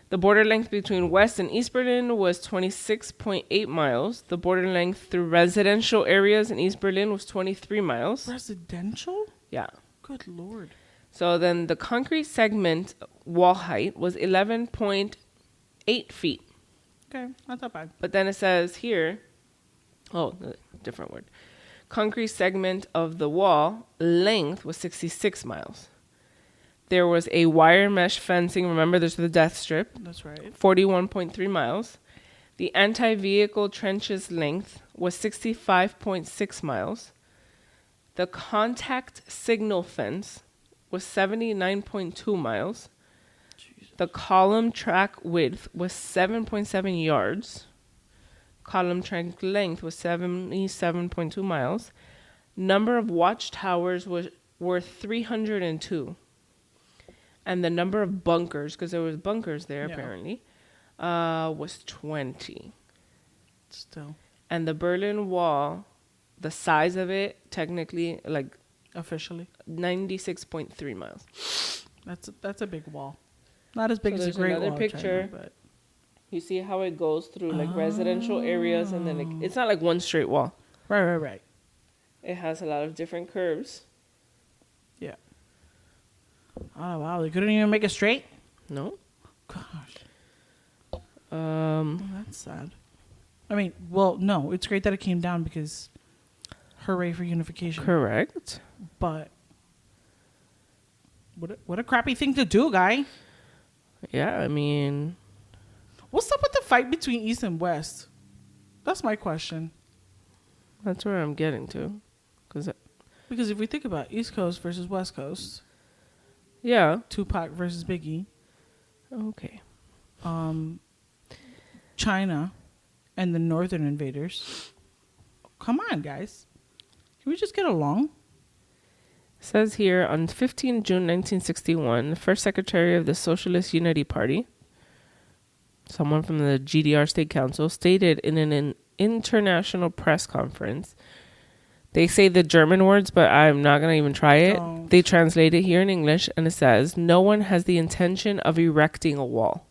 The border length between West and East Berlin was 26.8 miles. The border length through residential areas in East Berlin was 23 miles. Residential? Yeah. Good Lord. So then the concrete segment wall height was 11.8 feet. Okay, not that bad. But then it says here, different word. Concrete segment of the wall length was 66 miles. There was a wire mesh fencing. Remember, there's the death strip. That's right. 41.3 miles. The anti-vehicle trenches length was 65.6 miles. The contact signal fence was 79.2 miles. Jesus. The column track width was 7.7 yards. Column track length was 77.2 miles. Number of watchtowers were 302. And the number of bunkers, because there was bunkers there apparently, was 20. Still. And the Berlin Wall, the size of it, technically, officially, 96.3 miles. That's a big wall. Not as big as a Great Wall. Picture. China, but you see how it goes through residential areas, and then it's not like one straight wall. Right. It has a lot of different curves. Yeah. Oh wow! They couldn't even make it straight. No. Gosh. That's sad. I mean, well, no, it's great that it came down because, hooray for unification. Correct. But what a crappy thing to do, guy. Yeah, I mean, what's up with the fight between East and West? That's my question. That's where I'm getting to, because if we think about East Coast versus West Coast. Yeah. Tupac versus Biggie. Okay. China and the northern invaders. Come on, guys. Can we just get along? It says here, on 15 June 1961, the first secretary of the Socialist Unity Party, someone from the GDR State Council, stated in an international press conference. They say the German words, but I'm not going to even try it. Don't. They translate it here in English, and it says, no one has the intention of erecting a wall.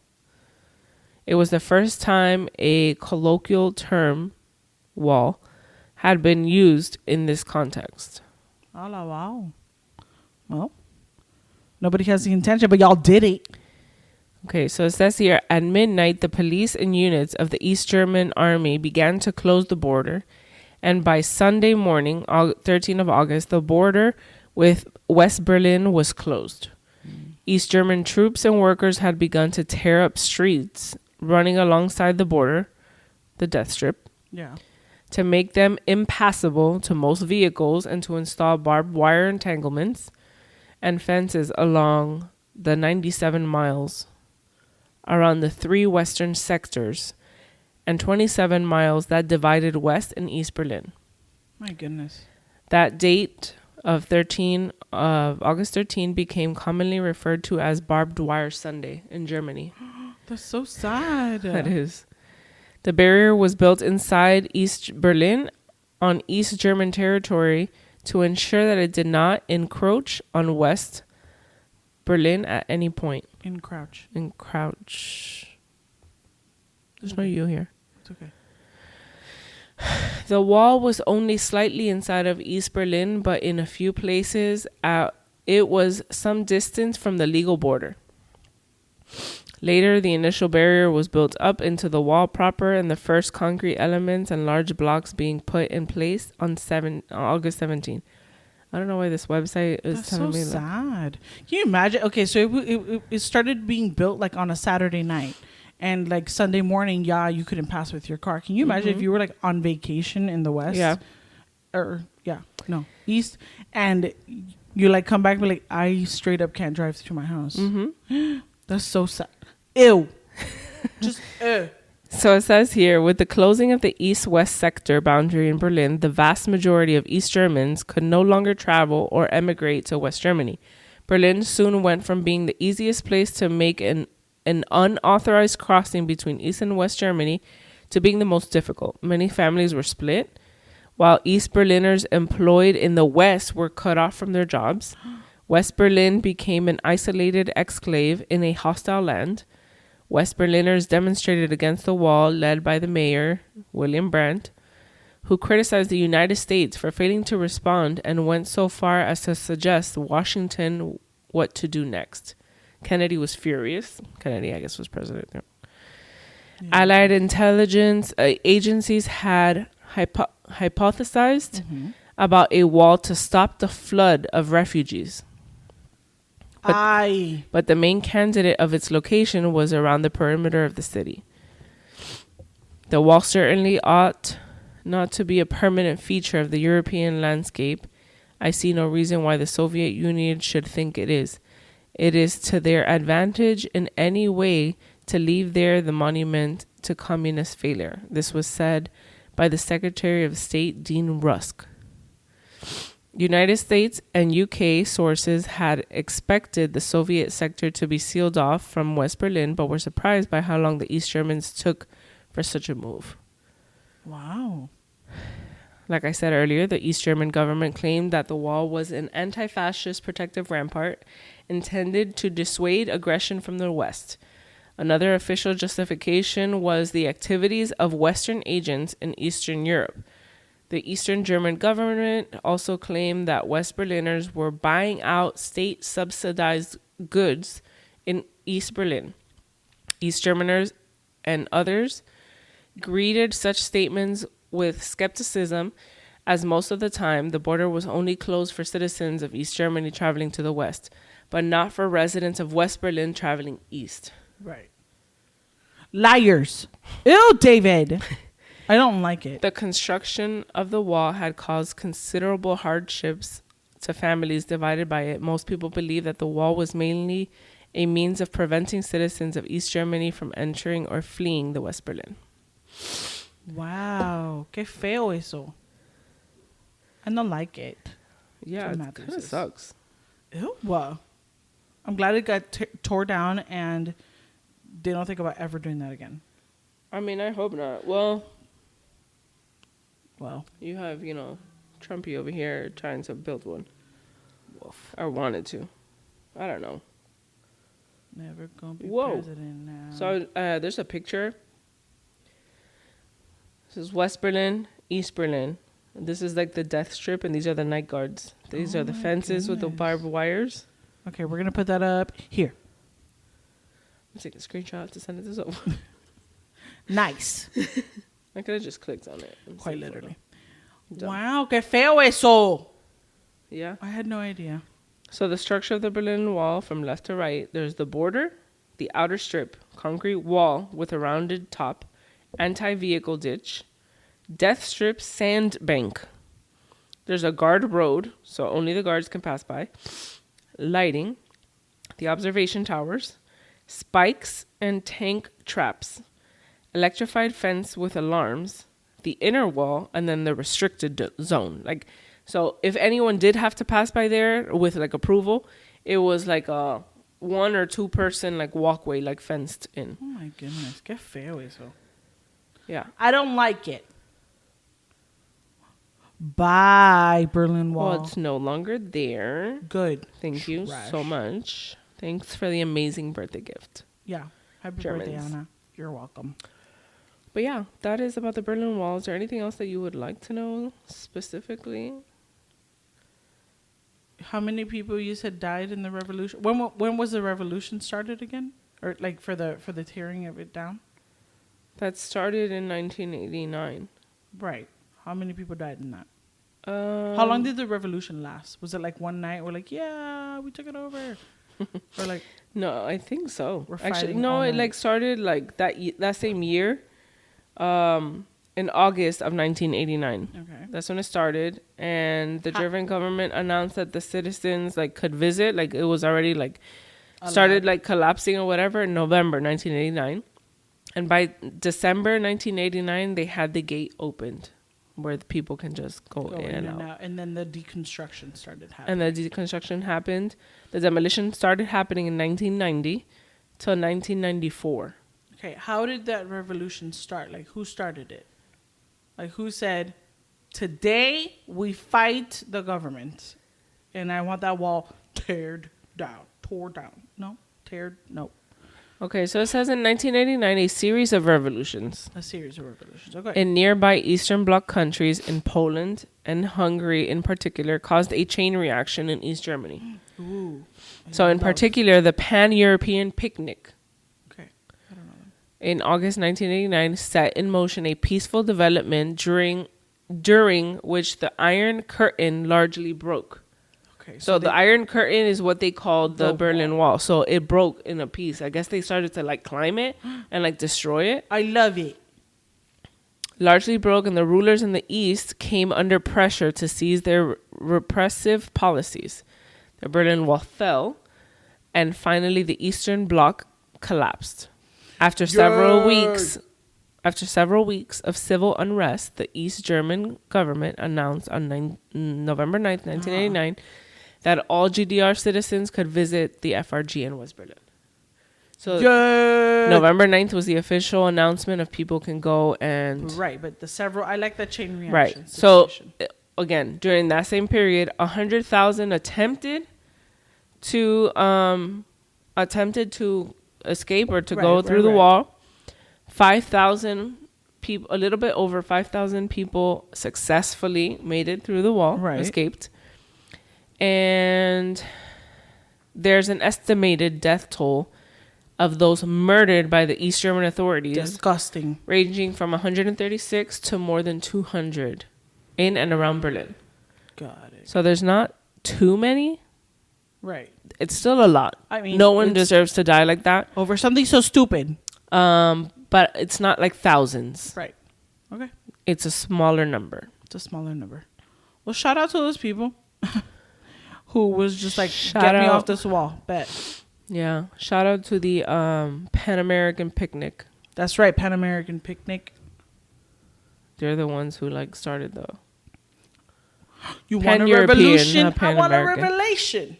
It was the first time a colloquial term, wall, had been used in this context. Oh, wow. Well, nobody has the intention, but y'all did it. Okay, so it says here, at midnight, the police and units of the East German army began to close the border. And by Sunday morning, 13th of August, the border with West Berlin was closed. East German troops and workers had begun to tear up streets running alongside the border, the death strip, to make them impassable to most vehicles and to install barbed wire entanglements and fences along the 97 miles around the three western sectors and 27 miles that divided West and East Berlin. My goodness. That date of August 13 became commonly referred to as Barbed Wire Sunday in Germany. That's so sad. That is. The barrier was built inside East Berlin on East German territory to ensure that it did not encroach on West Berlin at any point. Encroach. There's no U here. It's okay. The wall was only slightly inside of East Berlin, but in a few places, it was some distance from the legal border. Later, the initial barrier was built up into the wall proper, and the first concrete elements and large blocks being put in place on August 17. I don't know why this website is That's telling so me that. sad. Can you imagine? Okay, so it started being built like on a Saturday night. And like Sunday morning, you couldn't pass with your car. Can you imagine if you were like on vacation in the West? Yeah. East. And you like come back and be like, I straight up can't drive through my house. Mm-hmm. That's so sad. Ew. Just ew. So it says here, with the closing of the east-west sector boundary in Berlin, the vast majority of East Germans could no longer travel or emigrate to West Germany. Berlin soon went from being the easiest place to make an unauthorized crossing between East and West Germany to being the most difficult. Many families were split, while East Berliners employed in the West were cut off from their jobs. West Berlin became an isolated exclave in a hostile land. West Berliners demonstrated against the wall, led by the mayor, William Brandt, who criticized the United States for failing to respond and went so far as to suggest Washington what to do next. Kennedy was furious. Kennedy, I guess, was president. Yeah. Allied intelligence agencies had hypothesized about a wall to stop the flood of refugees. But the main candidate of its location was around the perimeter of the city. The wall certainly ought not to be a permanent feature of the European landscape. I see no reason why the Soviet Union should think it is. It is to their advantage in any way to leave there the monument to communist failure. This was said by the Secretary of State, Dean Rusk. United States and UK sources had expected the Soviet sector to be sealed off from West Berlin, but were surprised by how long the East Germans took for such a move. Wow. Like I said earlier, the East German government claimed that the wall was an anti-fascist protective rampart intended to dissuade aggression from the West. Another official justification was the activities of Western agents in Eastern Europe. The Eastern German government also claimed that West Berliners were buying out state-subsidized goods in East Berlin. East Germaners and others greeted such statements with skepticism, as most of the time the border was only closed for citizens of East Germany traveling to the West, but not for residents of West Berlin traveling east. Right. Liars. Ew, David. I don't like it. The construction of the wall had caused considerable hardships to families divided by it. Most people believe that the wall was mainly a means of preventing citizens of East Germany from entering or fleeing the West Berlin. Wow. Qué feo eso. I don't like it. Yeah, it kind of sucks. Ew. Wow. I'm glad it got tore down and they don't think about ever doing that again. I mean, I hope not. Well, you have, Trumpy over here trying to build one. Woof. Or wanted to. I don't know. Never gonna be president now. So there's a picture. This is West Berlin, East Berlin. This is like the death strip, and these are the night guards. These are the fences with the barbed wires. Okay, we're gonna put that up here. I'm taking a screenshot to send it this over. Nice. I could have just clicked on it. Quite literally. Wow, qué feo eso. Yeah. I had no idea. So the structure of the Berlin Wall, from left to right, there's the border, the outer strip, concrete wall with a rounded top, anti-vehicle ditch, death strip, sand bank. There's a guard road, so only the guards can pass by, lighting, the observation towers, spikes and tank traps, electrified fence with alarms, the inner wall, and then the restricted zone. Like, So if anyone did have to pass by there with like approval, it was like a 1 or 2 person like walkway, like fenced in. Oh my goodness, qué feo eso. Yeah. I don't like it. Bye, Berlin Wall. Well, it's no longer there. Good. Thank you so much. Thanks for the amazing birthday gift. Yeah. Happy Germans. birthday, Anna. You're welcome. But yeah, that is about the Berlin Wall. Is there anything else that you would like to know specifically? How many people you said died in the revolution? When was the revolution started again? Or like for the tearing of it down? That started in 1989. Right. How many people died in that? How long did the revolution last? Was it like one night? We're like, yeah, we took it over. Or like, no, I think so. We're Actually, fighting no, all it night. like started like that same year, in August of 1989. okay. That's when it started, and the German government announced that the citizens like could visit. Like it was already like started like collapsing or whatever in November 1989, and by December 1989 they had the gate opened, where the people can just go in and out. And then the deconstruction started happening. And the deconstruction happened. The demolition started happening in 1990 till 1994. Okay, how did that revolution start? Like, who started it? Like, who said, today we fight the government, and I want that wall tore down. No, no. Okay, so it says in 1989, a series of revolutions A series of revolutions. Okay. in nearby Eastern Bloc countries, in Poland and Hungary in particular, caused a chain reaction in East Germany. Ooh. So in particular, the Pan-European Picnic Okay, I don't know them. in August 1989 set in motion a peaceful development during which the Iron Curtain largely broke. Okay, So the Iron Curtain is what they called the Berlin Wall. So it broke in a piece. I guess they started to like climb it and like destroy it. I love it. Largely broke, and the rulers in the East came under pressure to seize their repressive policies. The Berlin Wall fell, and finally the Eastern Bloc collapsed. After several weeks of civil unrest, the East German government announced on November 9th, 1989, that all GDR citizens could visit the FRG in West Berlin. So November 9th was the official announcement of people can go and... Right, but I like that chain reaction. Right. So, again, during that same period, 100,000 attempted to escape or to go through the wall. 5,000 people, a little bit over 5,000 people successfully made it through the wall, escaped. And there's an estimated death toll of those murdered by the East German authorities. Disgusting. Ranging from 136 to more than 200 in and around Berlin. Got it. So there's not too many. Right. It's still a lot. I mean, no one deserves to die like that. Over something so stupid. But it's not like thousands. Right. Okay. It's a smaller number. It's a smaller number. Well, shout out to those people who was just like, get me off this wall. Bet. Yeah. Shout out to the Pan American Picnic. That's right. Pan American Picnic. They're the ones who like started the... You want a revolution? I want a revelation.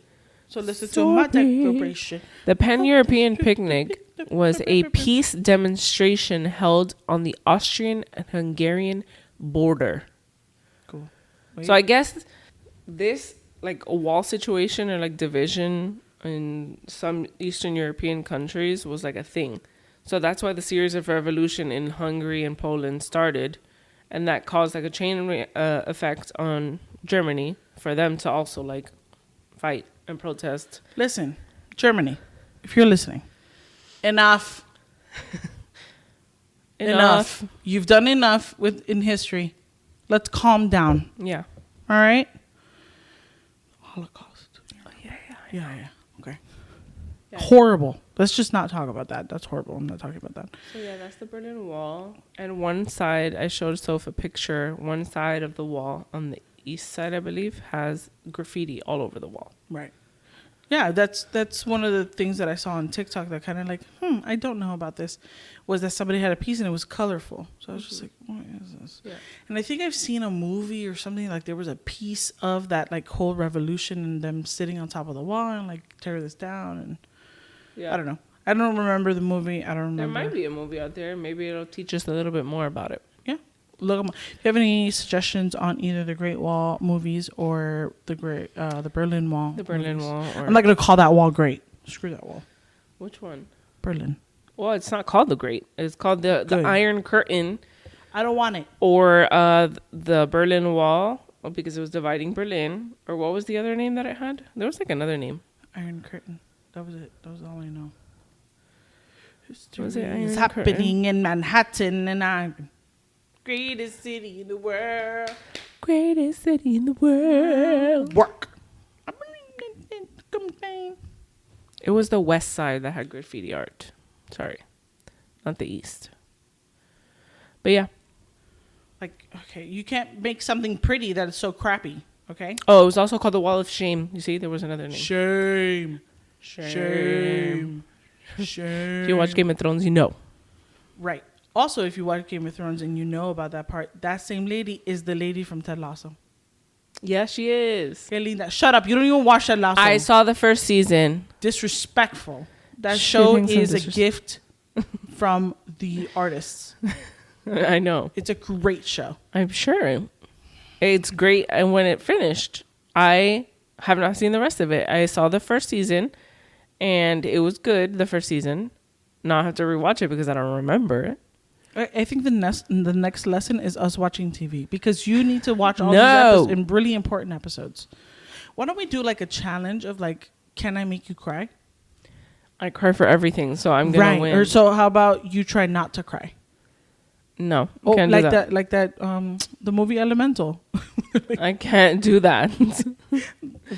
So listen to my declaration. The Pan-European Picnic was a peace demonstration held on the Austrian and Hungarian border. Cool. So I guess this, like a wall situation or like division in some Eastern European countries was like a thing. So that's why the series of revolution in Hungary and Poland started. And that caused like a chain effect on Germany for them to also like fight and protest. Listen, Germany, if you're listening, enough. Enough. You've done enough in history. Let's calm down. Yeah. All right? Holocaust. Oh, yeah. Okay. Yeah. Horrible. Let's just not talk about that. That's horrible. I'm not talking about that. So yeah, that's the Berlin Wall. And one side, I showed Soph a picture, one side of the wall on the east side, I believe, has graffiti all over the wall. Right. Yeah, that's one of the things that I saw on TikTok that kind of like, I don't know about this, was that somebody had a piece and it was colorful. So I was just like, what is this? Yeah. And I think I've seen a movie or something like there was a piece of that like whole revolution and them sitting on top of the wall and like tear this down and I don't know. I don't remember the movie. I don't remember. There might be a movie out there. Maybe it'll teach us a little bit more about it. Yeah. Look 'em up. If you have any suggestions on either the Great Wall movies or the Berlin Wall? The Berlin movies. Wall. Or I'm not gonna call that wall great. Screw that wall. which one? Berlin. Well, it's not called the Great. It's called the Iron Curtain. I don't want it. Or the Berlin Wall, because it was dividing Berlin. Or what was the other name that it had? There was like another name. Iron Curtain. That was it. That was all I know. Was it Iron It's Curtain? happening in Manhattan, and I'm greatest city in the world. Greatest city in the world. Work. It was the west side that had graffiti art. Sorry. Not the east. But yeah. Like, okay, you can't make something pretty that is so crappy, okay? Oh, it was also called the Wall of Shame. You see, there was another name. Shame. Shame. Shame. If you watch Game of Thrones, you know. Right. Also, if you watch Game of Thrones and you know about that part, that same lady is the lady from Ted Lasso. Yeah, she is. Que linda. Shut up. You don't even watch Ted Lasso. I saw the first season. Disrespectful. That She show thinks I'm is a gift from the artists. I know. It's a great show. I'm sure. It's great. And when it finished, I have not seen the rest of it. I saw the first season, and it was good, the first season. Now I have to rewatch it because I don't remember it. I think the next lesson is us watching TV because you need to watch all these and really important episodes. Why don't we do like a challenge of like, can I make you cry? I cry for everything, so I'm gonna win. Or so how about you try not to cry? No, Oh, can't like do that. like that the movie Elemental. I can't do that.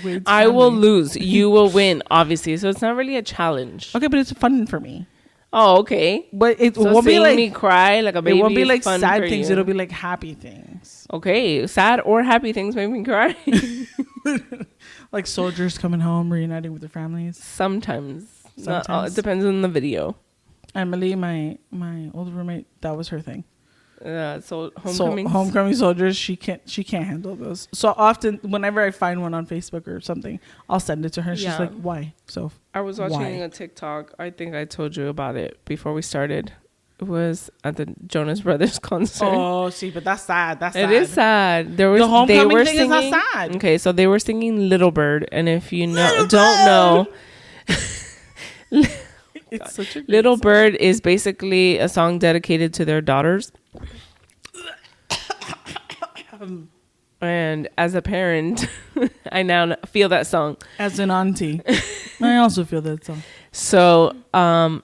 Wade's I will family. lose. You will win, obviously. So it's not really a challenge. Okay, but it's fun for me. Oh, okay. But it So won't be seeing like me cry like a baby. it won't be is like fun sad for things. you. It'll be like happy things. Okay, sad or happy things make me cry. Like soldiers coming home, reuniting with their families. Sometimes. Not all, Sometimes. it depends on the video. Emily, my old roommate, that was her thing. So homecoming. Homecoming soldiers, she can't handle those. So often, whenever I find one on Facebook or something, I'll send it to her. She's Yeah. like, "Why?" So I was watching a TikTok. I think I told you about it before we started. It was at the Jonas Brothers concert. oh, see, but that's sad. That's It sad. is sad. There was The homecoming they were thing singing, is not sad. Okay, so they were singing Little Bird, and if you Little don't know, It's such a Little Bird is basically a song dedicated to their daughters. And as a parent, I now feel that song. as an auntie. I also feel that song. So,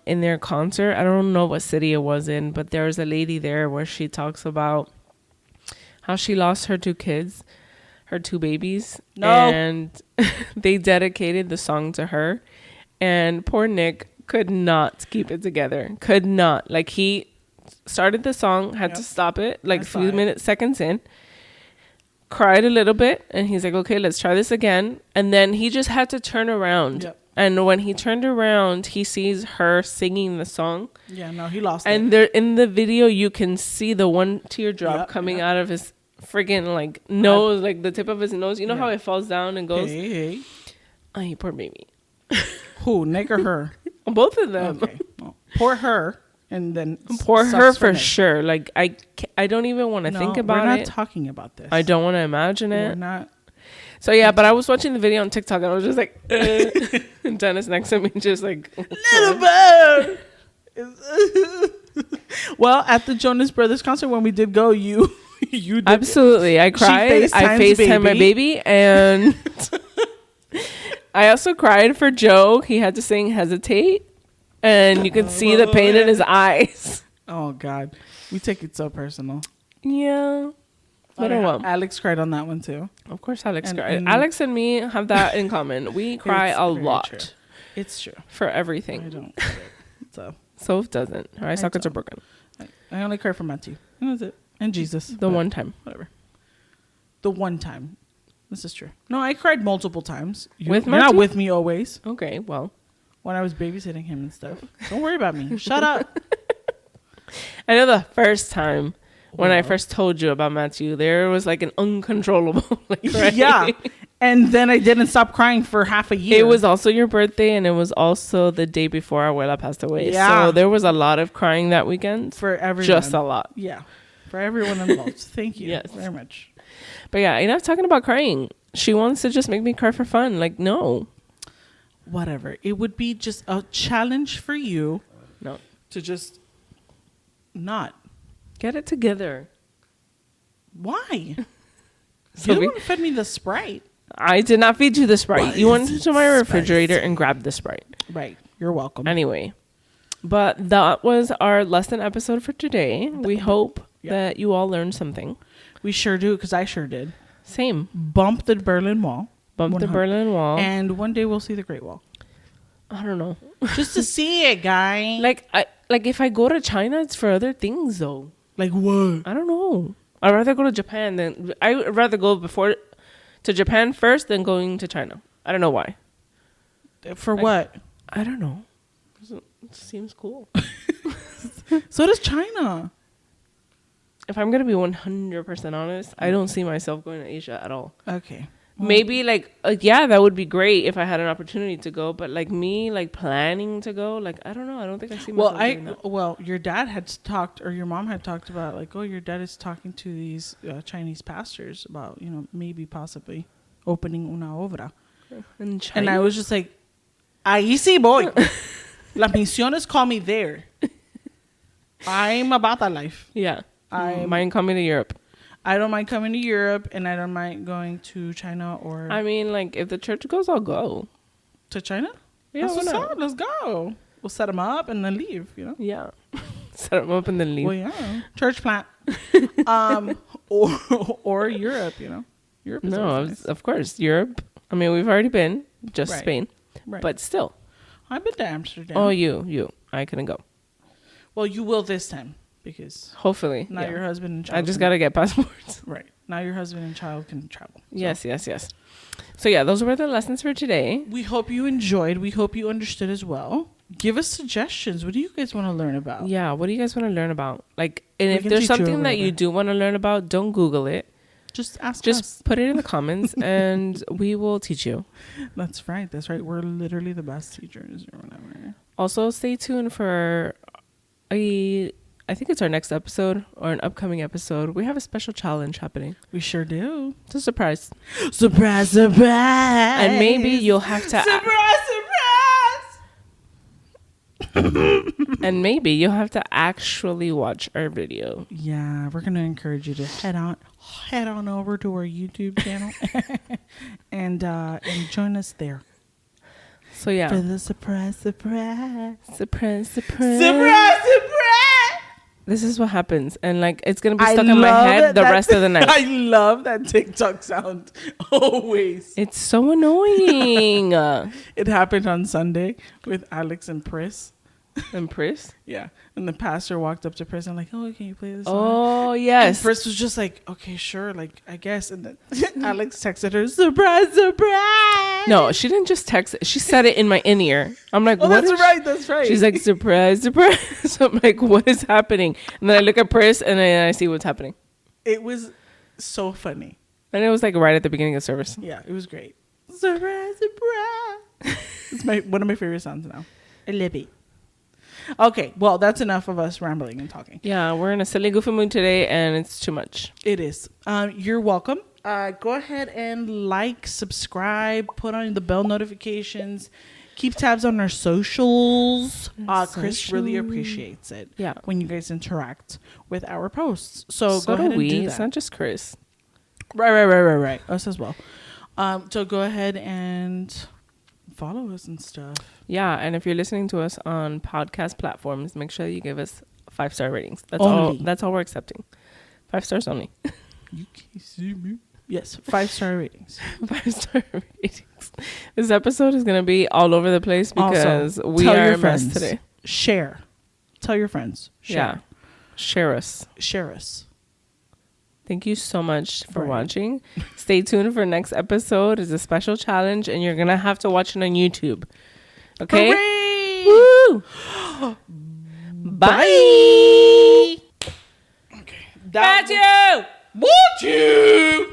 in their concert, I don't know what city it was in, but there was a lady there where she talks about how she lost her two kids, her two babies. No. And they dedicated the song to her. And poor Nick could not keep it together. Could not. Like, he started the song, had to stop it, like a few seconds in. Cried a little bit, and he's like, okay, let's try this again. And then he just had to turn around. Yep. And when he turned around, he sees her singing the song. Yeah, no, he lost And it. there in the video, you can see the one teardrop coming out of his friggin' like nose, like the tip of his nose. You know how it falls down and goes? Hey. Oh, poor baby. Who, Nick or her? Both of them. Okay. Well, poor her, and then Poor sucks her for Nick. sure. Like, I don't even want to think about we're not it. talking about this. I don't want to imagine We're it. not. So yeah, but I was watching the video on TikTok and I was just like, and Dennis next to me just like, Little Bird. Well, at the Jonas Brothers concert when we did go, you did. absolutely. I cried. I FaceTimed my baby, and I also cried for Joe. He had to sing "Hesitate," and you could see the pain in his eyes. Oh God, we take it so personal. Yeah. But Alex cried on that one too. of course, Alex And- cried. and- Alex and me have that in common. We cry It's a very lot true. It's true. for I everything. don't. Get it. So Soph doesn't. Her eye sockets are don't. broken. I only cry for Matthew. And that's it. And Jesus. The one time. Whatever. The one time. This is true. No, I cried multiple times. You're not Matthew? with me always. Okay, well. When I was babysitting him and stuff. Don't worry about me. Shut up. I know the first time when I first told you about Matthew, there was like an uncontrollable crying. Yeah. And then I didn't stop crying for half a year. It was also your birthday, and it was also the day before our abuela passed away. Yeah. So there was a lot of crying that weekend. For everyone. Just a lot. Yeah. For everyone involved. Thank you very much. But yeah, enough talking about crying. She wants to just make me cry for fun. Like, no. Whatever. It would be just a challenge for you. No. To just not. Get it together. Why? So you the one who fed me the Sprite. I did not feed you the Sprite. What You went into my refrigerator spicy? and grabbed the Sprite. Right. You're welcome. Anyway. But that was our lesson episode for today. We hope that you all learned something. We sure do, because I sure did. Same. Bump the Berlin Wall. Bump the Berlin Wall. And one day we'll see the Great Wall. I don't know. Just to see it, guy. Like if I go to China, it's for other things though. Like what? I don't know. I'd rather go to Japan than I'd rather go to Japan first than going to China. I don't know why. For what? I don't know. It seems cool. So does China. If I'm gonna be 100% honest, I don't see myself going to Asia at all. Okay. Maybe yeah, that would be great if I had an opportunity to go. But like me, like planning to go, like I don't know. I don't think I see myself doing that. Well, your dad had talked, or your mom had talked about, like, oh, your dad is talking to these Chinese pastors about, maybe possibly opening una obra. In China? And I was just like, ahí sí voy. Las misiones call me there. I'm about that life. Yeah. I mind coming to Europe. I don't mind coming to Europe, and I don't mind going to China or... I mean, like, if the church goes, I'll go. To China? Yeah, what's up. Let's go. We'll set them up and then leave, Yeah. Set them up and then leave. Well, yeah. Church plant. Or Europe, Europe is nice. Of course. Europe. I mean, we've already been. Just Spain. Right. But still. I've been to Amsterdam. Oh, you. I couldn't go. Well, you will this time. Because hopefully now your husband and child. I just gotta get passports. Right. Now your husband and child can travel. So. Yes. So yeah, those were the lessons for today. We hope you enjoyed. We hope you understood as well. Give us suggestions. What do you guys want to learn about? Yeah, what do you guys want to learn about? Like, and if there's something that you do want to learn about, don't Google it. Just ask us. Just put it in the comments and we will teach you. That's right. We're literally the best teachers or whatever. Also, stay tuned for I think it's our next episode or an upcoming episode. We have a special challenge happening. We sure do. It's a surprise. Surprise. And maybe you'll have to... Surprise. And maybe you'll have to actually watch our video. Yeah, we're going to encourage you to head on over to our YouTube channel and join us there. So yeah. For the surprise. This is what happens. And like, it's going to be stuck in my head the rest of the night. I love that TikTok sound. Always. It's so annoying. It happened on Sunday with Alex and Pris. And Pris? Yeah. And the pastor walked up to Pris and like, oh, can you play this song? Oh, yes. And Pris was just like, okay, sure. Like, I guess. And then Alex texted her, surprise. No, she didn't just text it. She said it in my in-ear. I'm like, oh, what? That's right. She's like, surprise. So I'm like, what is happening? And then I look at Pris and then I see what's happening. It was so funny. And it was like right at the beginning of service. Yeah, it was great. Surprise. It's one of my favorite songs now. I love it. Okay, well, that's enough of us rambling and talking. Yeah, we're in a silly, goofy mood today, and it's too much. It is. You're welcome. Go ahead and subscribe, put on the bell notifications, keep tabs on our socials. Chris really appreciates it. Yeah, when you guys interact with our posts. So go ahead and do that. It's not just Chris. Right. Us as well. So go ahead and follow us and stuff. Yeah, and if you're listening to us on podcast platforms, make sure you give us 5-star ratings. That's all we're accepting. 5 stars only. You can't see me. Yes, 5-star ratings. 5-star ratings. This episode is going to be all over the place because we are a mess today. Share. Tell your friends. Share. Yeah. Share us. Share us. Thank you so much for Right. watching. Stay tuned for next episode. It's a special challenge, and you're gonna have to watch it on YouTube. Okay. Hooray! Woo! Bye. Okay. Matthew! Matthew!